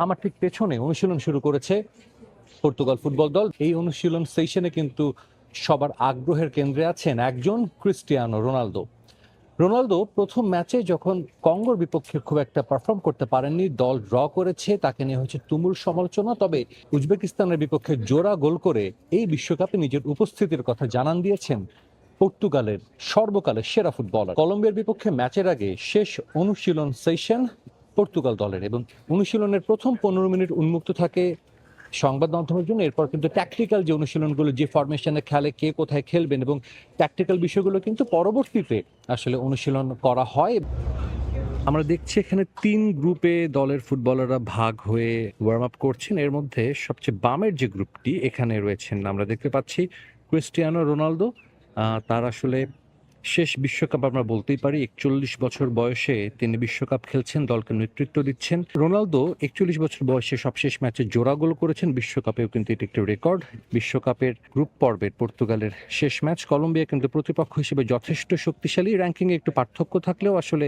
আমার ঠিক পেছনে অনুশীলন শুরু করেছে পর্তুগাল ফুটবল দল। এই অনুশীলন সেশনে কিন্তু সবার আগ্রহের কেন্দ্রে আছেন একজন ক্রিস্টিয়ানো রোনালদো। রোনালদো প্রথম ম্যাচে যখন কঙ্গোর বিপক্ষে খুব একটা পারফর্ম করতে পারেননি, দল ড্র করেছে, তাকে নিয়ে হচ্ছে তুমুল সমালোচনা। তবে উজবেকিস্তানের বিপক্ষে জোড়া গোল করে এই বিশ্বকাপে নিজের উপস্থিতির কথা জানান দিয়েছেন পর্তুগালের সর্বকালের সেরা ফুটবলার। কলম্বিয়ার বিপক্ষে ম্যাচের আগে শেষ অনুশীলন সেশন পর্তুগাল দলের, এবং অনুশীলনের প্রথম 15 মিনিট উন্মুক্ত থাকে সংবাদ মাধ্যমের জন্য। এরপর কিন্তু ট্যাকটিক্যাল যে অনুশীলনগুলো, যে ফরমেশনে খেলে, কে কোথায় খেলবেন এবং ট্যাকটিক্যাল বিষয়গুলো কিন্তু পরবর্তীতে আসলে অনুশীলন করা হয়। আমরা দেখছি এখানে 3 গ্রুপে দলের ফুটবলাররা ভাগ হয়ে ওয়ার্ম আপ করছেন। এর মধ্যে সবচেয়ে বামের যে গ্রুপটি, এখানে রয়েছেন আমরা দেখতে পাচ্ছি ক্রিস্টিয়ানো রোনালদো। তার আসলে শেষ বিশ্বকাপ আমরা বলতেই পারি। 41 বছর বয়সে তিনি বিশ্বকাপ খেলছেন, দলকে নেতৃত্ব দিচ্ছেন। রোনালদো 41 বছর বয়সে সবশেষ ম্যাচে জোড়া গোল করেছেন। বিশ্বকাপেও কিন্তু এটি একটি রেকর্ড। বিশ্বকাপের গ্রুপ পর্বের পর্তুগালের শেষ ম্যাচ। কলম্বিয়া কিন্তু প্রতিপক্ষ হিসেবে যথেষ্ট শক্তিশালী। র্যাঙ্কিংয়ে একটু পার্থক্য থাকলেও আসলে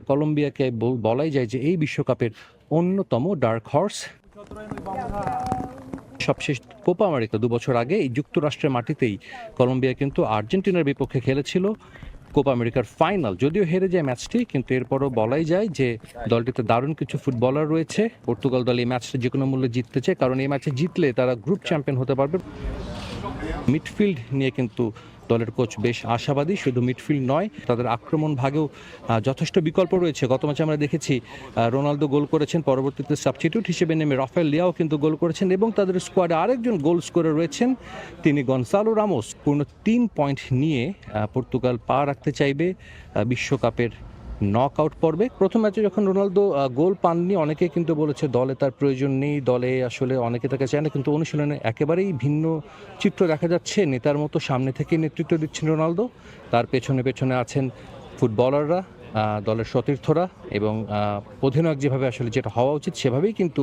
কলম্বিয়াকে বলাই যায় যে এই বিশ্বকাপের অন্যতম ডার্ক হর্স। সবশেষ কোপা আমেরিকা 2 বছর আগে এই যুক্তরাষ্ট্রের মাটিতেই কলম্বিয়া কিন্তু আর্জেন্টিনার বিপক্ষে খেলেছিল কোপা আমেরিকার ফাইনাল। যদিও হেরে যায় ম্যাচটি, কিন্তু এরপরও বলাই যায় যে দলটিতে দারুণ কিছু ফুটবলার রয়েছে। পর্তুগাল দল এই ম্যাচটা যে কোনো মূল্যে জিততে চায়, কারণ এই ম্যাচে জিতলে তারা গ্রুপ চ্যাম্পিয়ন হতে পারবে। মিডফিল্ড নিয়ে কিন্তু দলের কোচ বেশ আশাবাদী। শুধু মিডফিল্ড নয়, তাদের আক্রমণ ভাগেও যথেষ্ট বিকল্প রয়েছে। গত ম্যাচে আমরা দেখেছি রোনালদো গোল করেছেন, পরবর্তীতে সাবস্টিটিউট হিসেবে নেমে রাফায়েল লিয়াও কিন্তু গোল করেছেন, এবং তাদের স্কোয়াডে আরেকজন গোল স্কোরার রয়েছেন, তিনি গনসালো রামোস। পূর্ণ 3 পয়েন্ট নিয়ে পর্তুগাল পা রাখতে চাইবে বিশ্বকাপের নক আউট পর্বে। প্রথম ম্যাচে যখন রোনালদো গোল পাননি, অনেকে কিন্তু বলেছে দলে তার প্রয়োজন নেই, দলে আসলে অনেকে তাকে চায় না, কিন্তু অনুশীলনে একেবারেই ভিন্ন চিত্র দেখা যাচ্ছে। নেতার মতো সামনে থেকে নেতৃত্ব দিচ্ছেন রোনালদো, তার পেছনে পেছনে আছেন ফুটবলাররা, দলের সতীর্থরা, এবং অধিনায়ক যেভাবে আসলে যেটা হওয়া উচিত সেভাবেই কিন্তু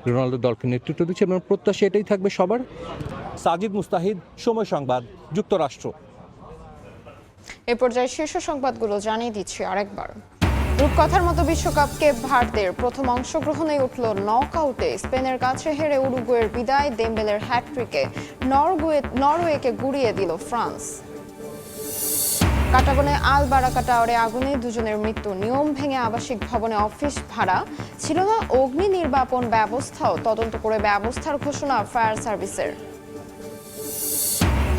রোনালদো দলকে নেতৃত্ব দিচ্ছে, এবং প্রত্যাশা এটাই থাকবে সবার। সাজিদ মুস্তাহিদ, সময় সংবাদ, যুক্তরাষ্ট্র। এ পর্যায়ে শীর্ষ সংবাদগুলো জানিয়ে দিচ্ছি আরেকবার। রূপকথার মতো বিশ্বকাপকে ভারতের প্রথম অংশগ্রহণে উঠল নকআউটে। স্পেনের কাছে হেরে উরুগুয়ের বিদায়, দেমবেলের হ্যাটট্রিকে নরওয়েকে গুড়িয়ে দিল ফ্রান্স। কাটাবনে আল বারাকা টাওয়ারে আগুনে 2 জনের মৃত্যু। নিয়ম ভেঙে আবাসিক ভবনে অফিস ভাড়া, ছিল না অগ্নি নির্বাপন ব্যবস্থাও, তদন্ত করে ব্যবস্থার ঘোষণা ফায়ার সার্ভিসের।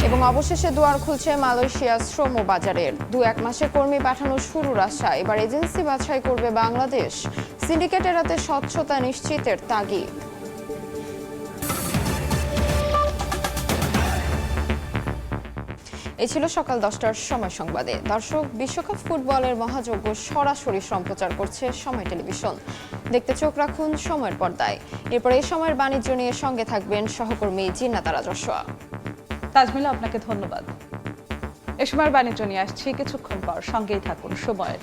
এবং অবশেষে দুয়ার খুলছে মালয়েশিয়ার শ্রম বাজারের। 2-1 মাসে কর্মী পাঠানোর শুরুর আশা। এবার এজেন্সি বাছাই করবে বাংলাদেশ। সিন্ডিকেট এড়াতে স্বচ্ছতা নিশ্চিতের তাগিদ। এই ছিল সকাল 10টার সময় সংবাদে। দর্শক, বিশ্বকাপ ফুটবলের মহাযজ্ঞ সরাসরি সম্প্রচার করছে সময় টেলিভিশন। দেখতে চোখ রাখুন সময়ের পর্দায়। এরপর এই সময়ের বাণিজ্য নিয়ে সঙ্গে থাকবেন সহকর্মী জিন্নাত রাজস্বা। তাজমিলা, আপনাকে ধন্যবাদ। এ সময়ের বাণিজ্য নিয়ে আসছি কিছুক্ষণ পর, সঙ্গেই থাকুন সময়ের।